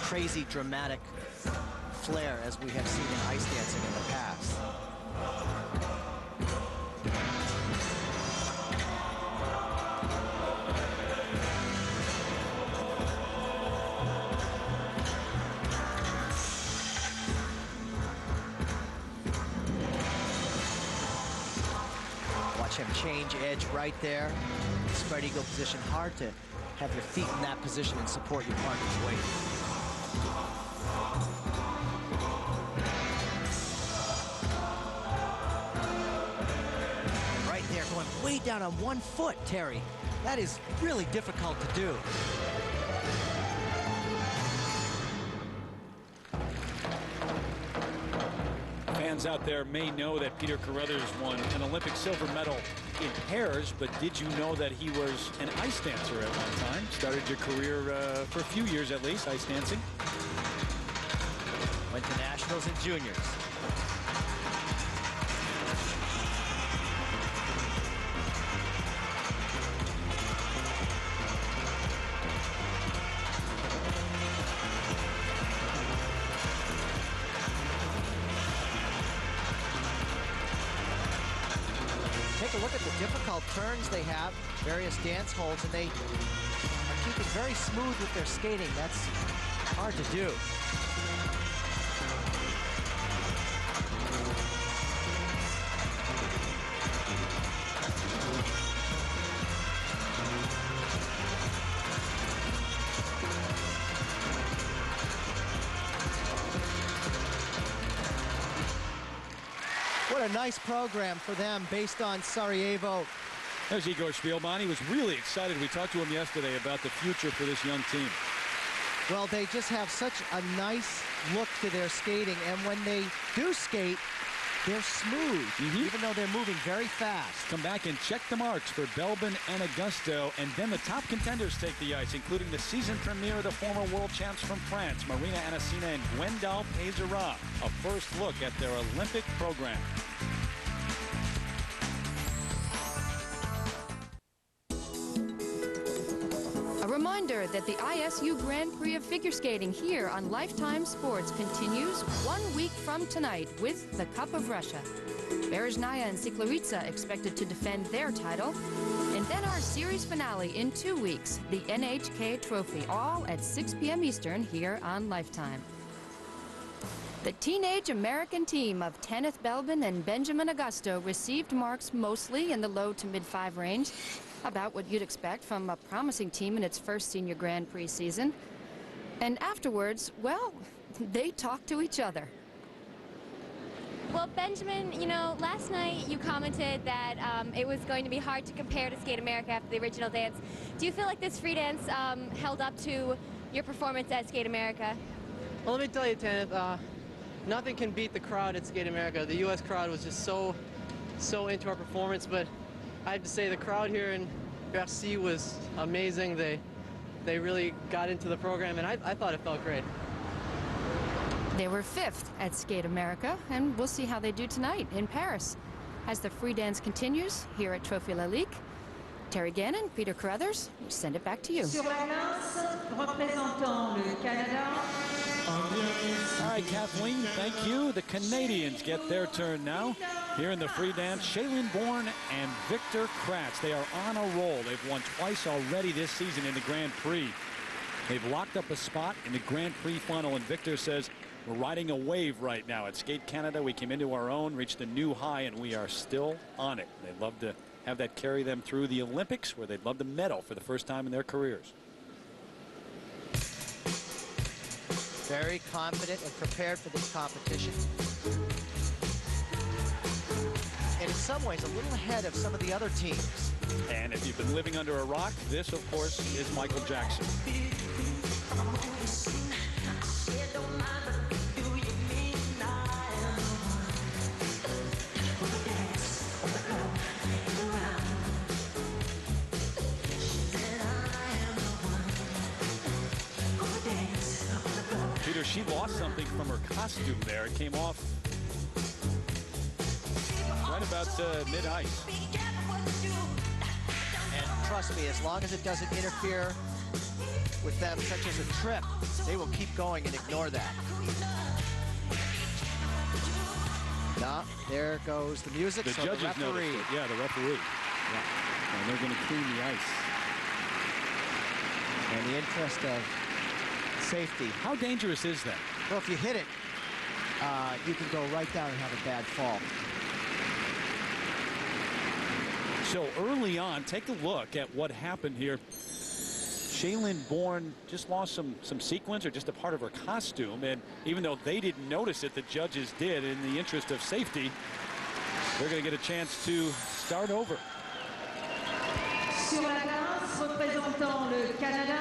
crazy dramatic flair as we have seen in ice dancing in the past. Watch him change edge right there. Spread eagle position. Hard to have your feet in that position and support your partner's weight. Right there, going way down on 1 foot, Terry. That is really difficult to do. Fans out there may know that Peter Carruthers won an Olympic silver medal in pairs, but did you know that he was an ice dancer at one time? Started your career for a few years at least, ice dancing. Went to nationals and juniors. Take a look at the difficult turns they have, various dance holds, and they are keeping very smooth with their skating. That's hard to do. What a nice program for them based on Sarajevo. There's Igor Spielbaum. He was really excited. We talked to him yesterday about the future for this young team. Well, they just have such a nice look to their skating, and when they do skate, they're smooth, even though they're moving very fast. Come back and check the marks for Belbin and Augusto, and then the top contenders take the ice, including the season premiere of the former world champs from France, Marina Anasina and Gwendal Pezera. A first look at their Olympic program. A reminder that the ISU Grand Prix of Figure Skating here on Lifetime Sports continues 1 week from tonight with the Cup of Russia. Berezhnaya and Sikleritsa expected to defend their title. And then our series finale in 2 weeks, the NHK Trophy, all at 6 p.m. Eastern here on Lifetime. The teenage American team of Tanith Belbin and Benjamin Augusto received marks mostly in the low to mid-5 range, about what you'd expect from a promising team in its first senior Grand Prix season. And afterwards, well, they talked to each other. Well, Benjamin, you know, last night you commented that it was going to be hard to compare to Skate America after the original dance. Do you feel like this free dance held up to your performance at Skate America? Well, let me tell you, Tanith, nothing can beat the crowd at Skate America. The U.S. crowd was just so into our performance, but I have to say the crowd here in Bercy was amazing. They really got into the program, and I thought it felt great. They were 5th at Skate America, and we'll see how they do tonight in Paris. As the free dance continues here at Trophee Lalique, Terry Gannon, Peter Carruthers, we send it back to you. Sur la glace, représentant le Canada. All right, Kathleen, thank you. The Canadians get their turn now. Here in the free dance, Shailene Bourne and Victor Kratz. They are on a roll. They've won twice already this season in the Grand Prix. They've locked up a spot in the Grand Prix funnel, and Victor says, we're riding a wave right now. At Skate Canada, we came into our own, reached a new high, and we are still on it. They'd love to have that carry them through the Olympics, where they'd love to medal for the first time in their careers. Very confident and prepared for this competition. And in some ways, a little ahead of some of the other teams. And if you've been living under a rock, this, of course, is Michael Jackson. Peter, she lost something from her costume there. It came off right about mid-ice. And trust me, as long as it doesn't interfere with them, such as a trip, they will keep going and ignore that. Now, there goes the music. The so judges the referee. noticed it. Yeah, the referee. Yeah. And they're going to clean the ice. In the interest of safety. How dangerous is that? Well, if you hit it, you can go right down and have a bad fall. So early on, take a look at what happened here. Shailene Bourne just lost some sequins or just a part of her costume, and even though they didn't notice it, the judges did. In the interest of safety, they're going to get a chance to start over. Sur la glace, représentant le Canada.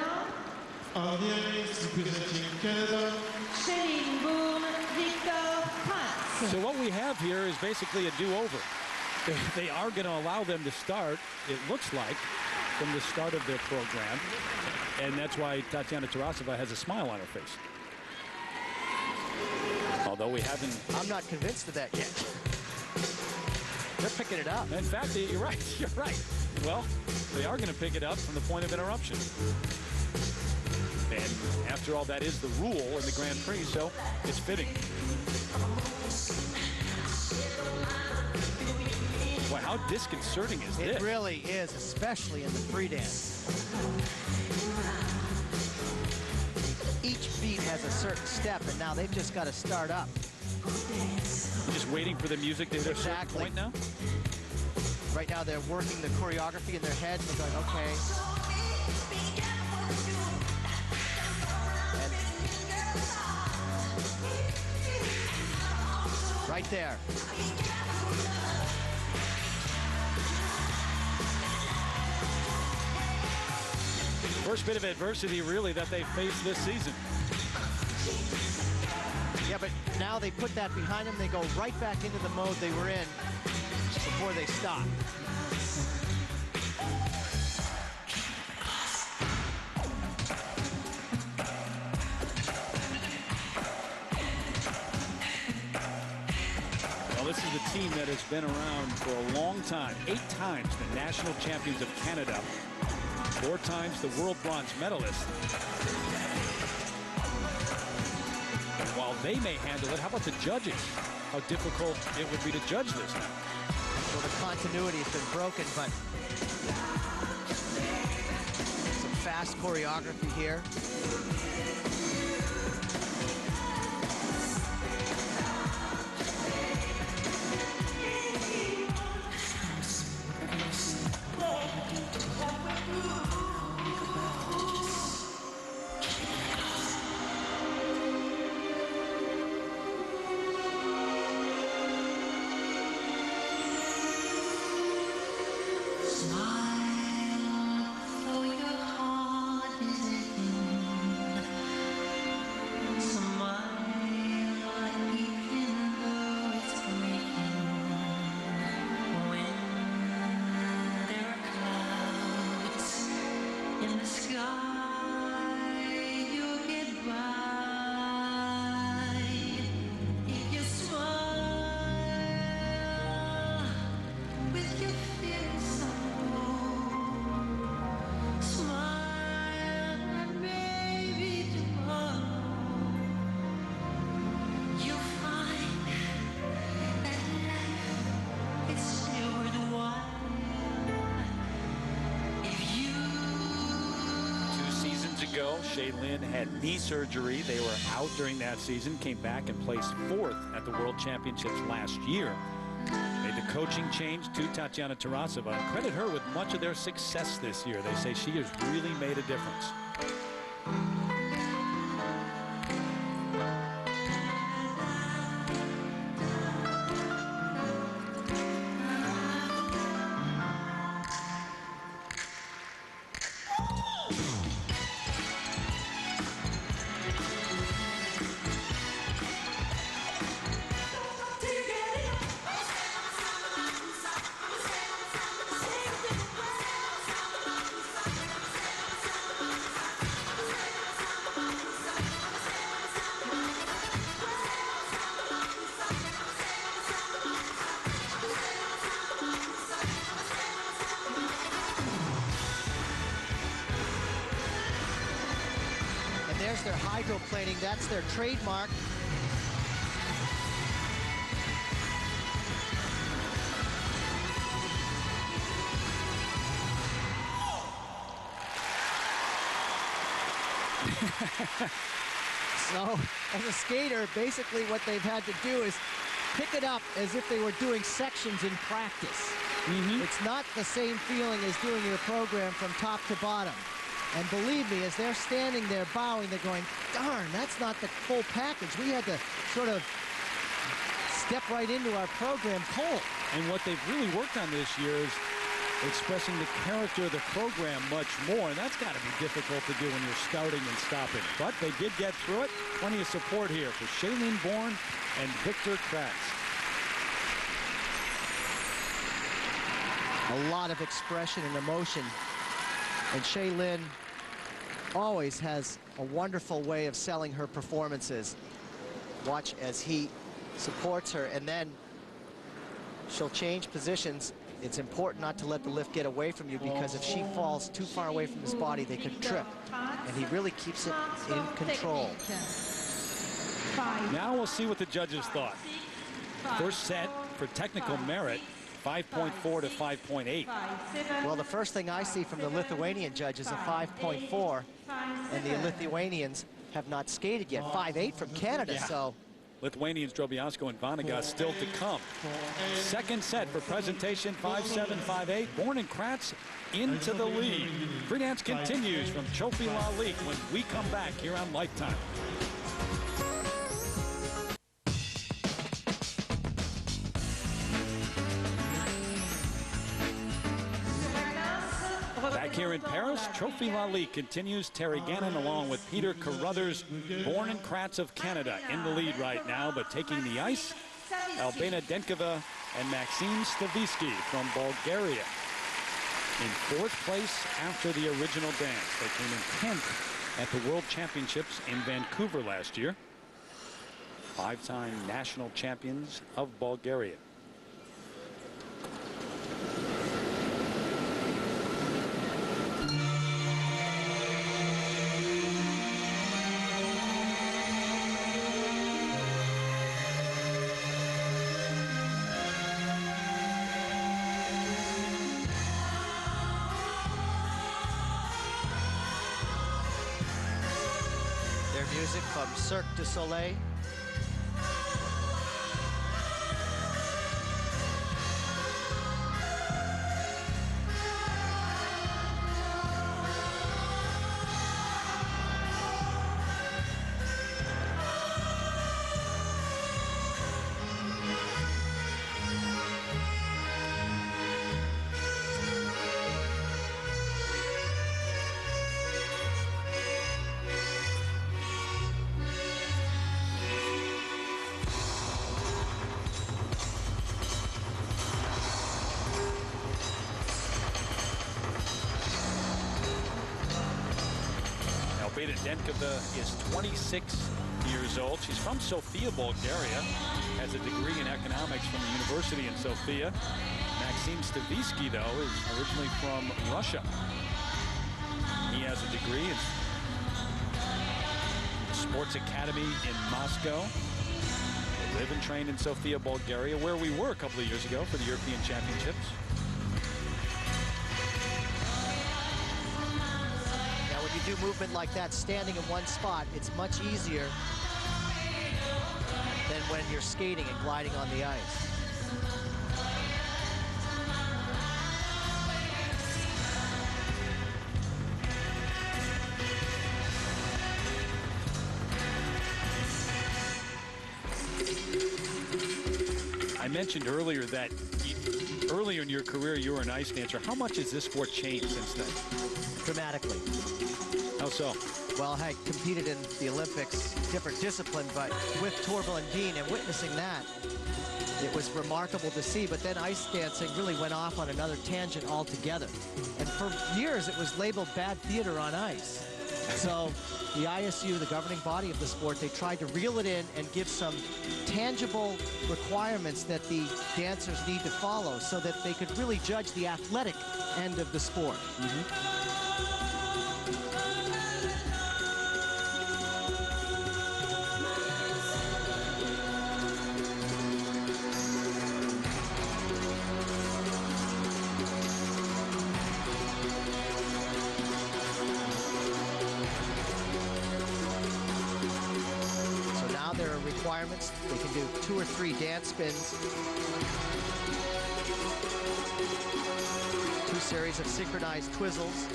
En direct representing Canada. Shailene Bourne, Victor Kratz. So what we have here is basically a do-over. They are going to allow them to start, it looks like, from the start of their program. And that's why Tatiana Tarasova has a smile on her face. Although we haven't... I'm not convinced of that yet. They're picking it up. In fact, you're right. You're right. Well, they are going to pick it up from the point of interruption. And after all, that is the rule in the Grand Prix, so it's fitting. Boy, how disconcerting is this? It really is, especially in the free dance. Each beat has a certain step, and now they've just got to start up. Just waiting for the music to hit a certain point now? Right now, they're working the choreography in their head, and they're going, okay. And right there. First bit of adversity, really, that they faced this season. Yeah, but now they put that behind them. They go right back into the mode they were in before they stop. Well, this is a team that has been around for a long time. 8 times the national champions of Canada. 4 times the world bronze medalist. And while they may handle it, how about the judges? How difficult it would be to judge this now. Well, the continuity has been broken, but some fast choreography here. Shaylin had knee surgery. They were out during that season, came back and placed 4th at the World Championships last year. Made the coaching change to Tatiana Tarasova and credit her with much of their success this year. They say she has really made a difference. There's their hydroplaning. That's their trademark. So, as a skater, basically what they've had to do is pick it up as if they were doing sections in practice. It's not the same feeling as doing your program from top to bottom. And believe me, as they're standing there bowing, they're going, darn, that's not the full package. We had to sort of step right into our program cold. And what they've really worked on this year is expressing the character of the program much more. And that's got to be difficult to do when you're starting and stopping. But they did get through it. Plenty of support here for Shaylin Bourne and Victor Kratz. A lot of expression and emotion. And Shaylin always has a wonderful way of selling her performances. Watch as he supports her, and then she'll change positions. It's important not to let the lift get away from you, because if she falls too far away from his body, they could trip. And he really keeps it in control. Now we'll see what the judges thought. First set for technical merit, 5.4 to 5.8. Well, the first thing I see from the Lithuanian judge is a 5.4, and the Lithuanians have not skated yet. 5.8 from Canada, so. Lithuanians, Drobiansko and Vanagas still to come. Second set for presentation, 5.7, 5.8. Bourne and Kratz into the lead. Free dance continues from Trophee Lalique when we come back here on Lifetime. Back here here in Paris. Trophee Lalique continues. Terry Gannon along with Peter Carruthers, born in Kratz of Canada, in the lead right now, but taking the ice, Albina Denkova and Maxime Stavisky from Bulgaria in 4th place after the original dance. They came in 10th at the World Championships in Vancouver last year. 5-time national champions of Bulgaria. Their music from Cirque du Soleil. Albina Denkova is 26 years old. She's from Sofia, Bulgaria, has a degree in economics from the university in Sofia. Maxime Stavisky, though, is originally from Russia. He has a degree in sports academy in Moscow. They live and train in Sofia, Bulgaria, where we were a couple of years ago for the European Championships. Do movement like that standing in one spot, it's much easier than when you're skating and gliding on the ice. I mentioned earlier that earlier in your career you were an ice dancer. How much has this sport changed since then? Dramatically. How so? Well, I competed in the Olympics, different discipline, but with Torvill and Dean, and witnessing that, it was remarkable to see. But then ice dancing really went off on another tangent altogether. And for years, it was labeled bad theater on ice. So the ISU, the governing body of the sport, they tried to reel it in and give some tangible requirements that the dancers need to follow so that they could really judge the athletic end of the sport. Requirements. They can do 2 or 3 dance spins, 2 series of synchronized twizzles,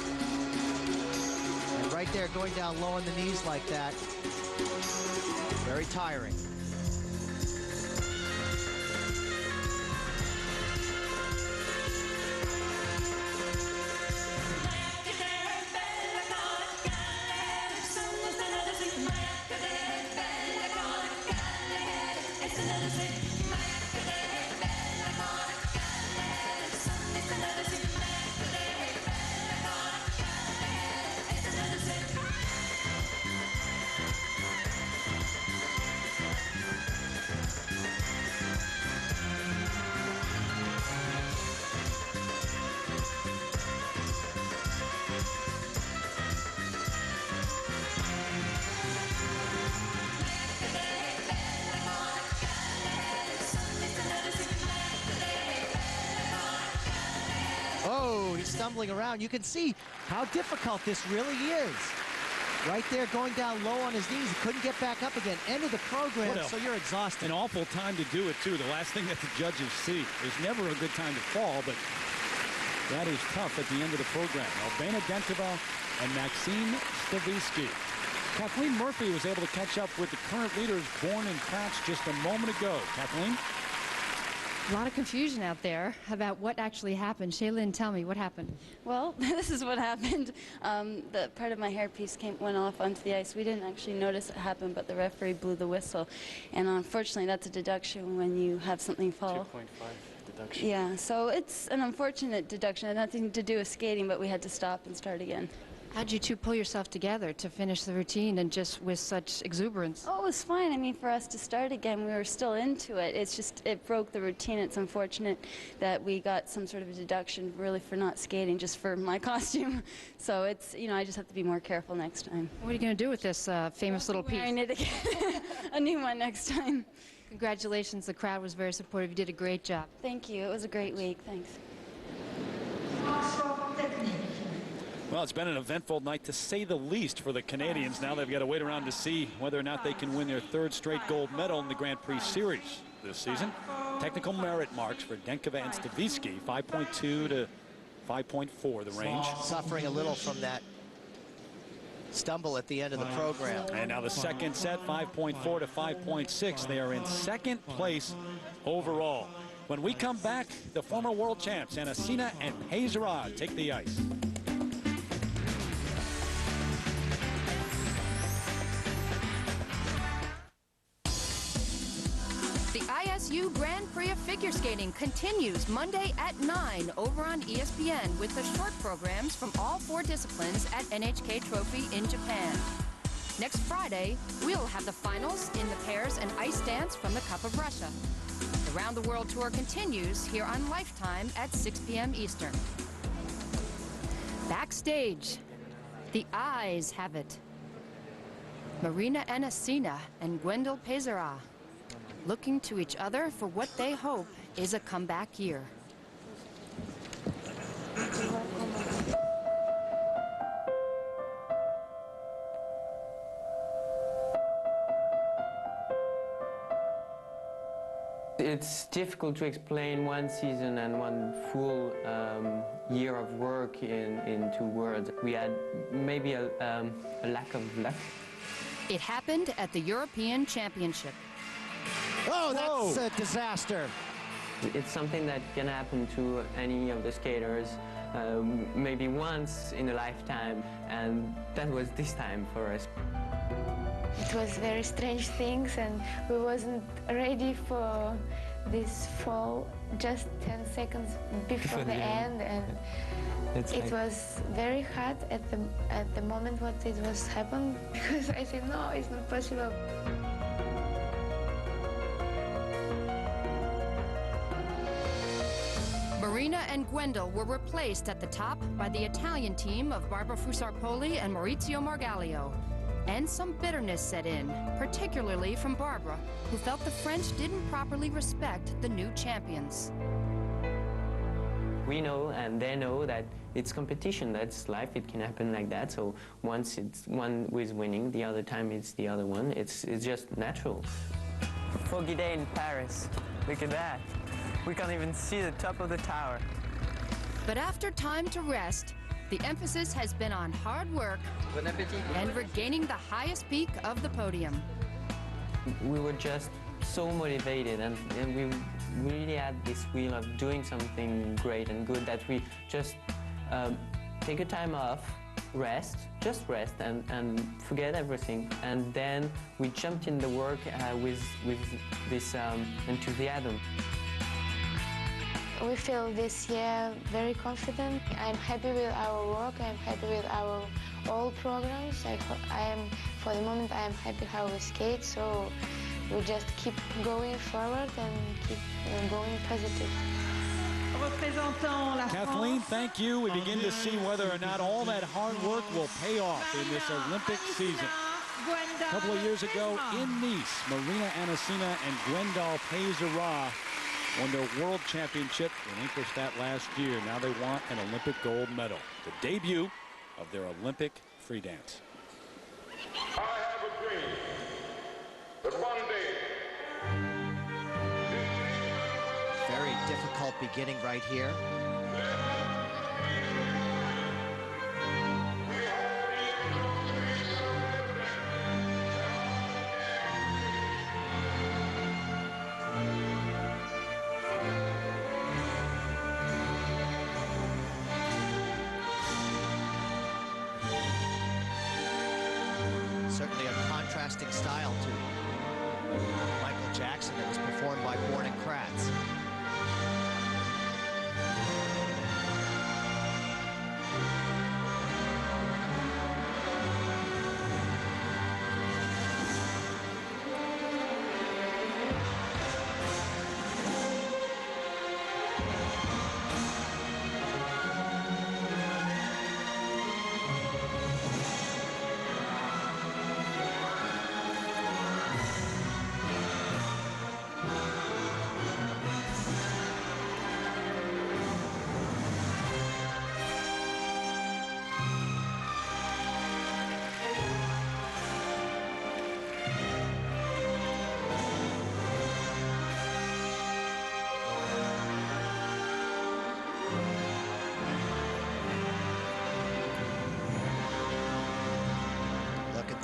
and right there going down low on the knees like that, very tiring. Stumbling around, you can see how difficult this really is. Right there going down low on his knees. He couldn't get back up again. End of the program, so you're exhausted. An awful time to do it, too. The last thing that the judges see. There's never a good time to fall, but that is tough at the end of the program. Albina Denkova and Maxime Stavisky. Kathleen Murphy was able to catch up with the current leaders born in Kratz just a moment ago. Kathleen? A lot of confusion out there about what actually happened. Shaylin, tell me, what happened? Well, this is what happened. The part of my hairpiece went off onto the ice. We didn't actually notice it happen, but the referee blew the whistle. And unfortunately, that's a deduction when you have something fall. 2.5 deduction. Yeah, so it's an unfortunate deduction. It had nothing to do with skating, but we had to stop and start again. How'd you two pull yourself together to finish the routine and just with such exuberance? Oh, it was fine. I mean, for us to start again, we were still into it. It's just, it broke the routine. It's unfortunate that we got some sort of a deduction really for not skating, just for my costume. So it's, you know, I just have to be more careful next time. What are you going to do with this famous little piece? Wearing it again. A new one next time. Congratulations. The crowd was very supportive. You did a great job. Thank you. It was a great week. Thanks. Well, it's been an eventful night, to say the least, for the Canadians. Now they've got to wait around to see whether or not they can win their third straight gold medal in the Grand Prix Series this season. Technical merit marks for Denkova and Stavisky, 5.2 to 5.4, the range. Suffering a little from that stumble at the end of the program. And now the second set, 5.4 to 5.6. They are in second place overall. When we come back, the former world champs, Anasina and Pezera, take the ice. The ISU Grand Prix of Figure Skating continues Monday at 9 over on ESPN with the short programs from all 4 disciplines at NHK Trophy in Japan. Next Friday, we'll have the finals in the pairs and ice dance from the Cup of Russia. The Round the World Tour continues here on Lifetime at 6 p.m. Eastern. Backstage, the eyes have it. Marina Anasina and Gwendal Pezera looking to each other for what they hope is a comeback year. It's difficult to explain one season and one full year of work in 2 words. We had maybe a lack of luck. It happened at the European Championship. Oh, that's a disaster. It's something that can happen to any of the skaters, maybe once in a lifetime, and that was this time for us. It was very strange things, and we wasn't ready for this fall just 10 seconds before the end, and it was very hard at the moment what it was happened, because I said no, it's not possible. Marina and Gwendal were replaced at the top by the Italian team of Barbara Fusarpoli and Maurizio Margalio. And some bitterness set in, particularly from Barbara, who felt the French didn't properly respect the new champions. We know and they know that it's competition, that's life, it can happen like that. So once it's one who is winning, the other time it's the other one. It's just natural. Foggy day in Paris. Look at that. We can't even see the top of the tower. But after time to rest, the emphasis has been on hard work and regaining the highest peak of the podium. We were just so motivated, and we really had this wheel of doing something great and good that we just take a time off, just rest and forget everything. And then we jumped in the work with this enthusiasm. We feel this year very confident. I'm happy with our work. I'm happy with our all programs. For the moment, I am happy how we skate. So we just keep going forward and keep going positive. Kathleen, thank you. We begin to see whether or not all that hard work will pay off in this Olympic season. A couple of years ago in Nice, Marina Anasina and Gwendal Pezera won their world championship, relinquished that last year. Now they want an Olympic gold medal, the debut of their Olympic free dance. I have a dream that one day. Very difficult beginning right here. contrasting style to Michael Jackson that was performed by Born and Kratz.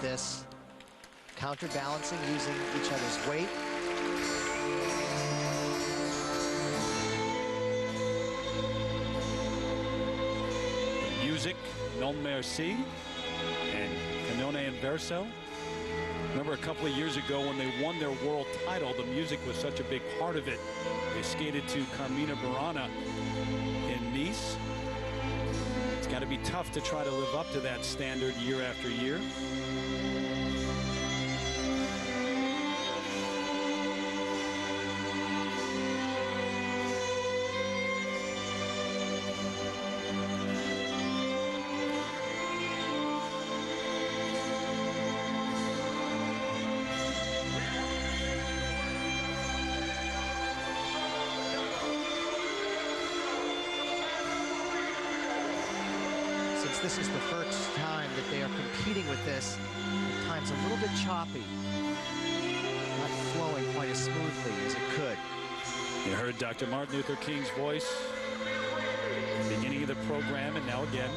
This counterbalancing using each other's weight. Music, Non Merci, and Canone and Verso. Remember a couple of years ago when they won their world title, the music was such a big part of it. They skated to Carmina Burana in Nice. It's got to be tough to try to live up to that standard year after year. This is the first time that they are competing with this. At times a little bit choppy, not flowing quite as smoothly as it could. You heard Dr. Martin Luther King's voice at the beginning of the program, and now again.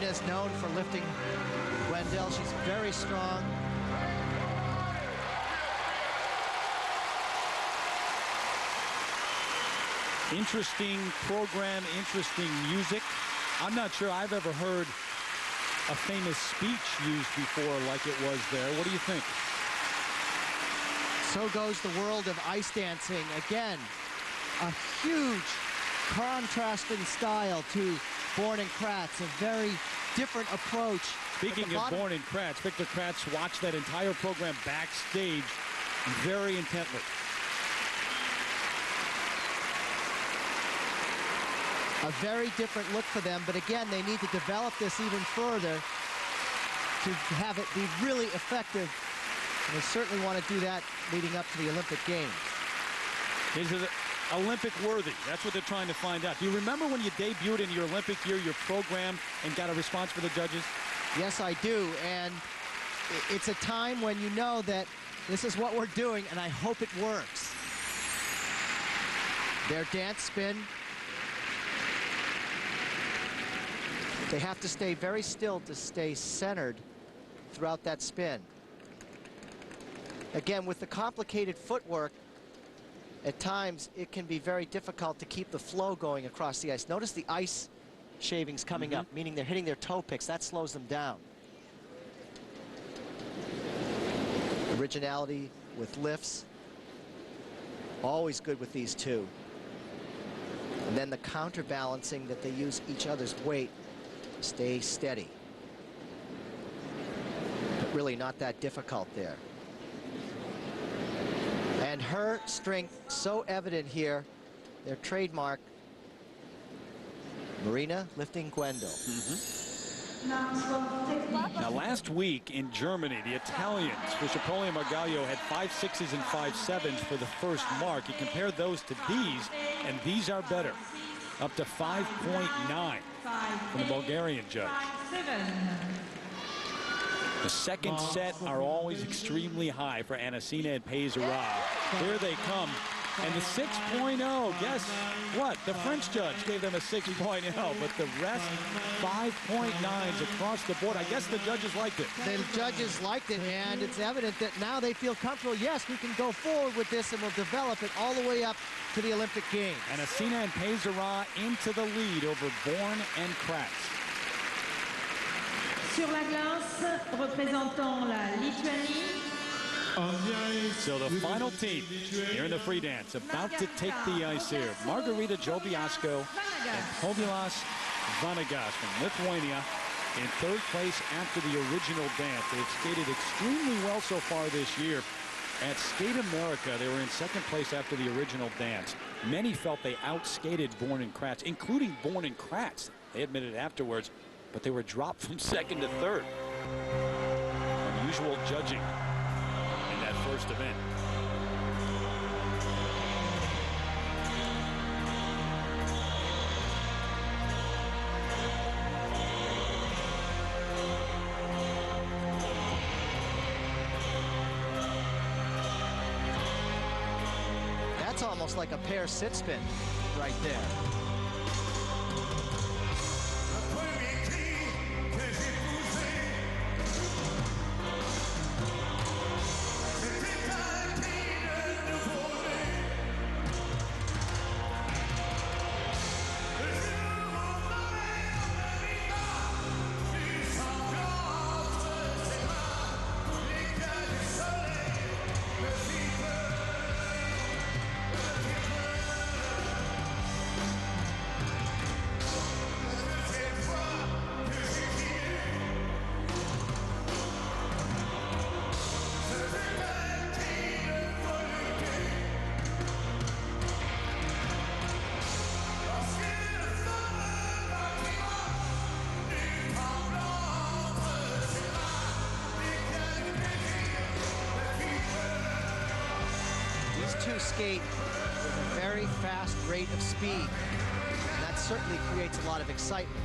Is known for lifting Wendell. She's very strong. Interesting program, interesting music. I'm not sure I've ever heard a famous speech used before like it was there. What do you think? So goes the world of ice dancing. Again, a huge contrast in style to Born and Kratz, a very different approach. Speaking of Born and Kratz, Victor Kratz watched that entire program backstage very intently. A very different look for them, but again, they need to develop this even further to have it be really effective. And they certainly want to do that leading up to the Olympic Games. Is it Olympic worthy? That's what they're trying to find out. Do you remember when you debuted in your Olympic year, your program, and got a response from the judges? Yes, I do. And it's a time when you know that this is what we're doing, and I hope it works. Their dance spin. They have to stay very still to stay centered throughout that spin. Again, with the complicated footwork, at times it can be very difficult to keep the flow going across the ice. Notice the ice shavings coming up, meaning they're hitting their toe picks. That slows them down. Originality with lifts. Always good with these two. And then the counterbalancing that they use each other's weight to stay steady. But really not that difficult there. And her strength so evident here, their trademark. Marina lifting Gwendol. Now, last week in Germany, the Italians, for Cipollone Margaglio, had 5 6s and 5 7s for the first mark. You compare those to these, and these are better. Up to 5.9 from the Bulgarian judge. The second set are always extremely high for Anasina and Peisera. Here they come. And the 6.0, guess what? The French judge gave them a 6.0, but the rest, 5.9s across the board. I guess the judges liked it. The judges liked it, and it's evident that now they feel comfortable. Yes, we can go forward with this, and we'll develop it all the way up to the Olympic Games. Anasina and Peisera into the lead over Bourne and Kratz. Sur la glace, représentant la Lituanie. So the final team here in the free dance about to take the ice here. Margarita Jobiasko and Povilas Vanagas from Lithuania in third place after the original dance. They've skated extremely well so far this year. At Skate America, they were in second place after the original dance. Many felt they outskated Bourne and Kratz, including Bourne and Kratz. They admitted afterwards, but they were dropped from second to third. Unusual judging in that first event. That's almost like a pair sit spin right there. Skate with a very fast rate of speed. And that certainly creates a lot of excitement.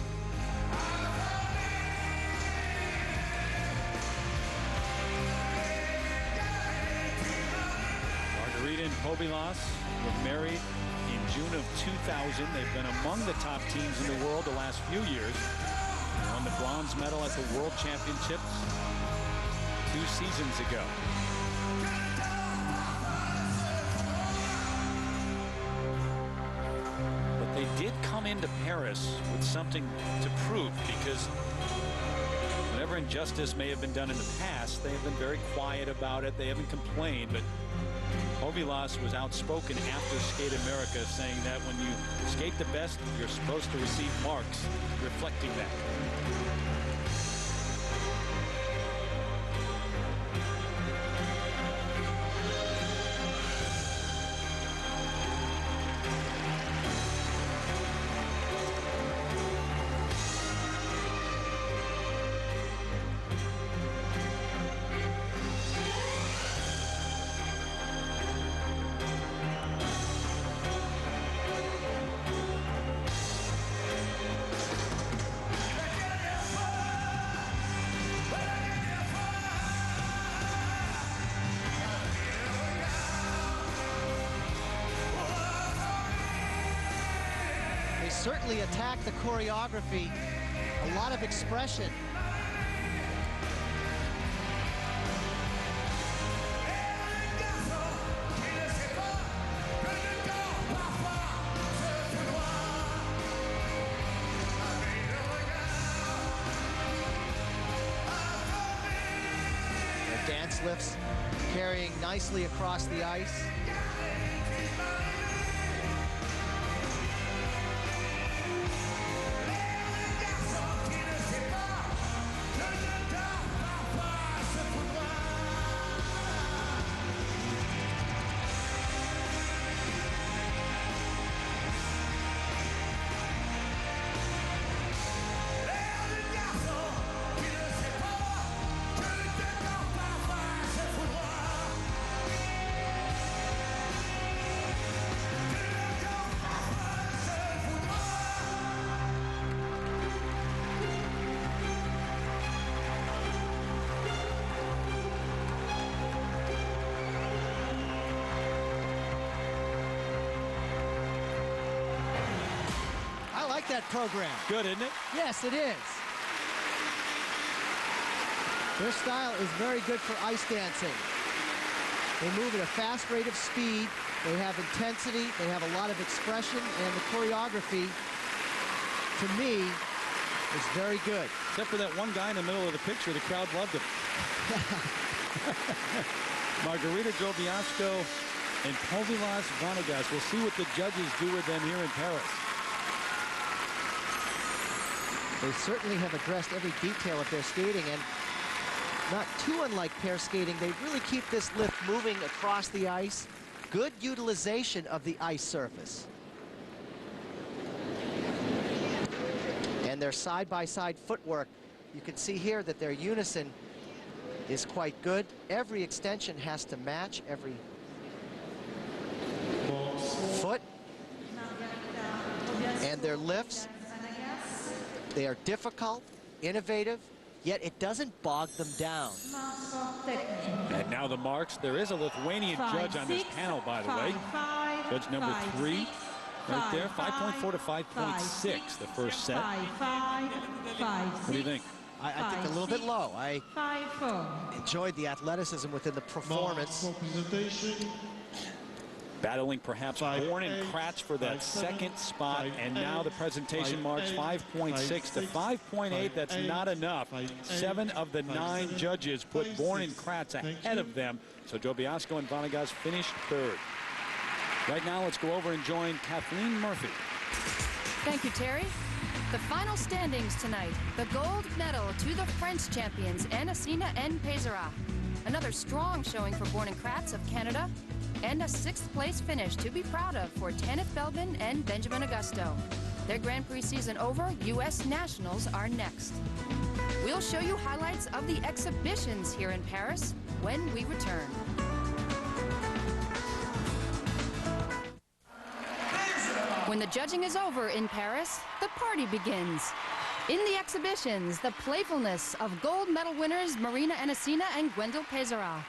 Margarita and Povilas were married in June of 2000. They've been among the top teams in the world the last few years. They won the bronze medal at the World Championships 2 seasons ago. They did come into Paris with something to prove, because whatever injustice may have been done in the past, they have been very quiet about it. They haven't complained, but Povilas was outspoken after Skate America, saying that when you skate the best, you're supposed to receive marks reflecting that. Certainly attack the choreography, a lot of expression. Their dance lifts carrying nicely across the ice. That program. Good, isn't it? Yes, it is. Their style is very good for ice dancing. They move at a fast rate of speed. They have intensity. They have a lot of expression, and the choreography, to me, is very good. Except for that one guy in the middle of the picture, the crowd loved him. Margarita Drobiazko and Povilas Vanagas. We'll see what the judges do with them here in Paris. They certainly have addressed every detail of their skating, and not too unlike pair skating, they really keep this lift moving across the ice. Good utilization of the ice surface. And their side-by-side footwork, you can see here that their unison is quite good. Every extension has to match every foot. And their lifts, they are difficult, innovative, yet it doesn't bog them down. And now the marks. There is a Lithuanian judge on this panel, by the way. Judge number 3, right there. 5.4 to 5.6, the first set. What do you think? I think a little bit low. I enjoyed the athleticism within the performance. Battling perhaps Bourne and Kratz for that second spot, and now the presentation marks 5.6 to 5.8. That's not enough. 7 of the 9 judges put Bourne and Kratz ahead of them, so Drobiazko and Vanagas finished third. Right now, let's go over and join Kathleen Murphy. Thank you, Terry. The final standings tonight. The gold medal to the French champions, Anasina and Pézera. Another strong showing for Bourne and Kratz of Canada. And a 6th place finish to be proud of for Tanith Belbin and Benjamin Augusto. Their Grand Prix season over, U.S. Nationals are next. We'll show you highlights of the exhibitions here in Paris when we return. When the judging is over in Paris, the party begins. In the exhibitions, the playfulness of gold medal winners Marina Anasina and Gwendal Pézera.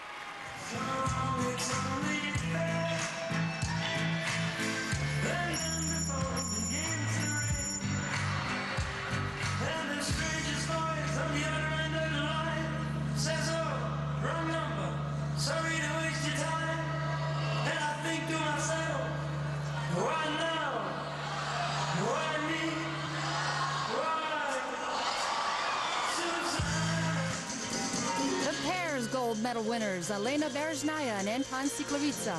Gold medal winners Elena Berezhnaya and Anton Siklovica.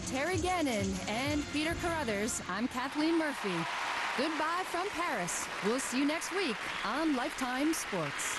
Terry Gannon and Peter Carruthers, I'm Kathleen Murphy. Goodbye from Paris. We'll see you next week on Lifetime Sports.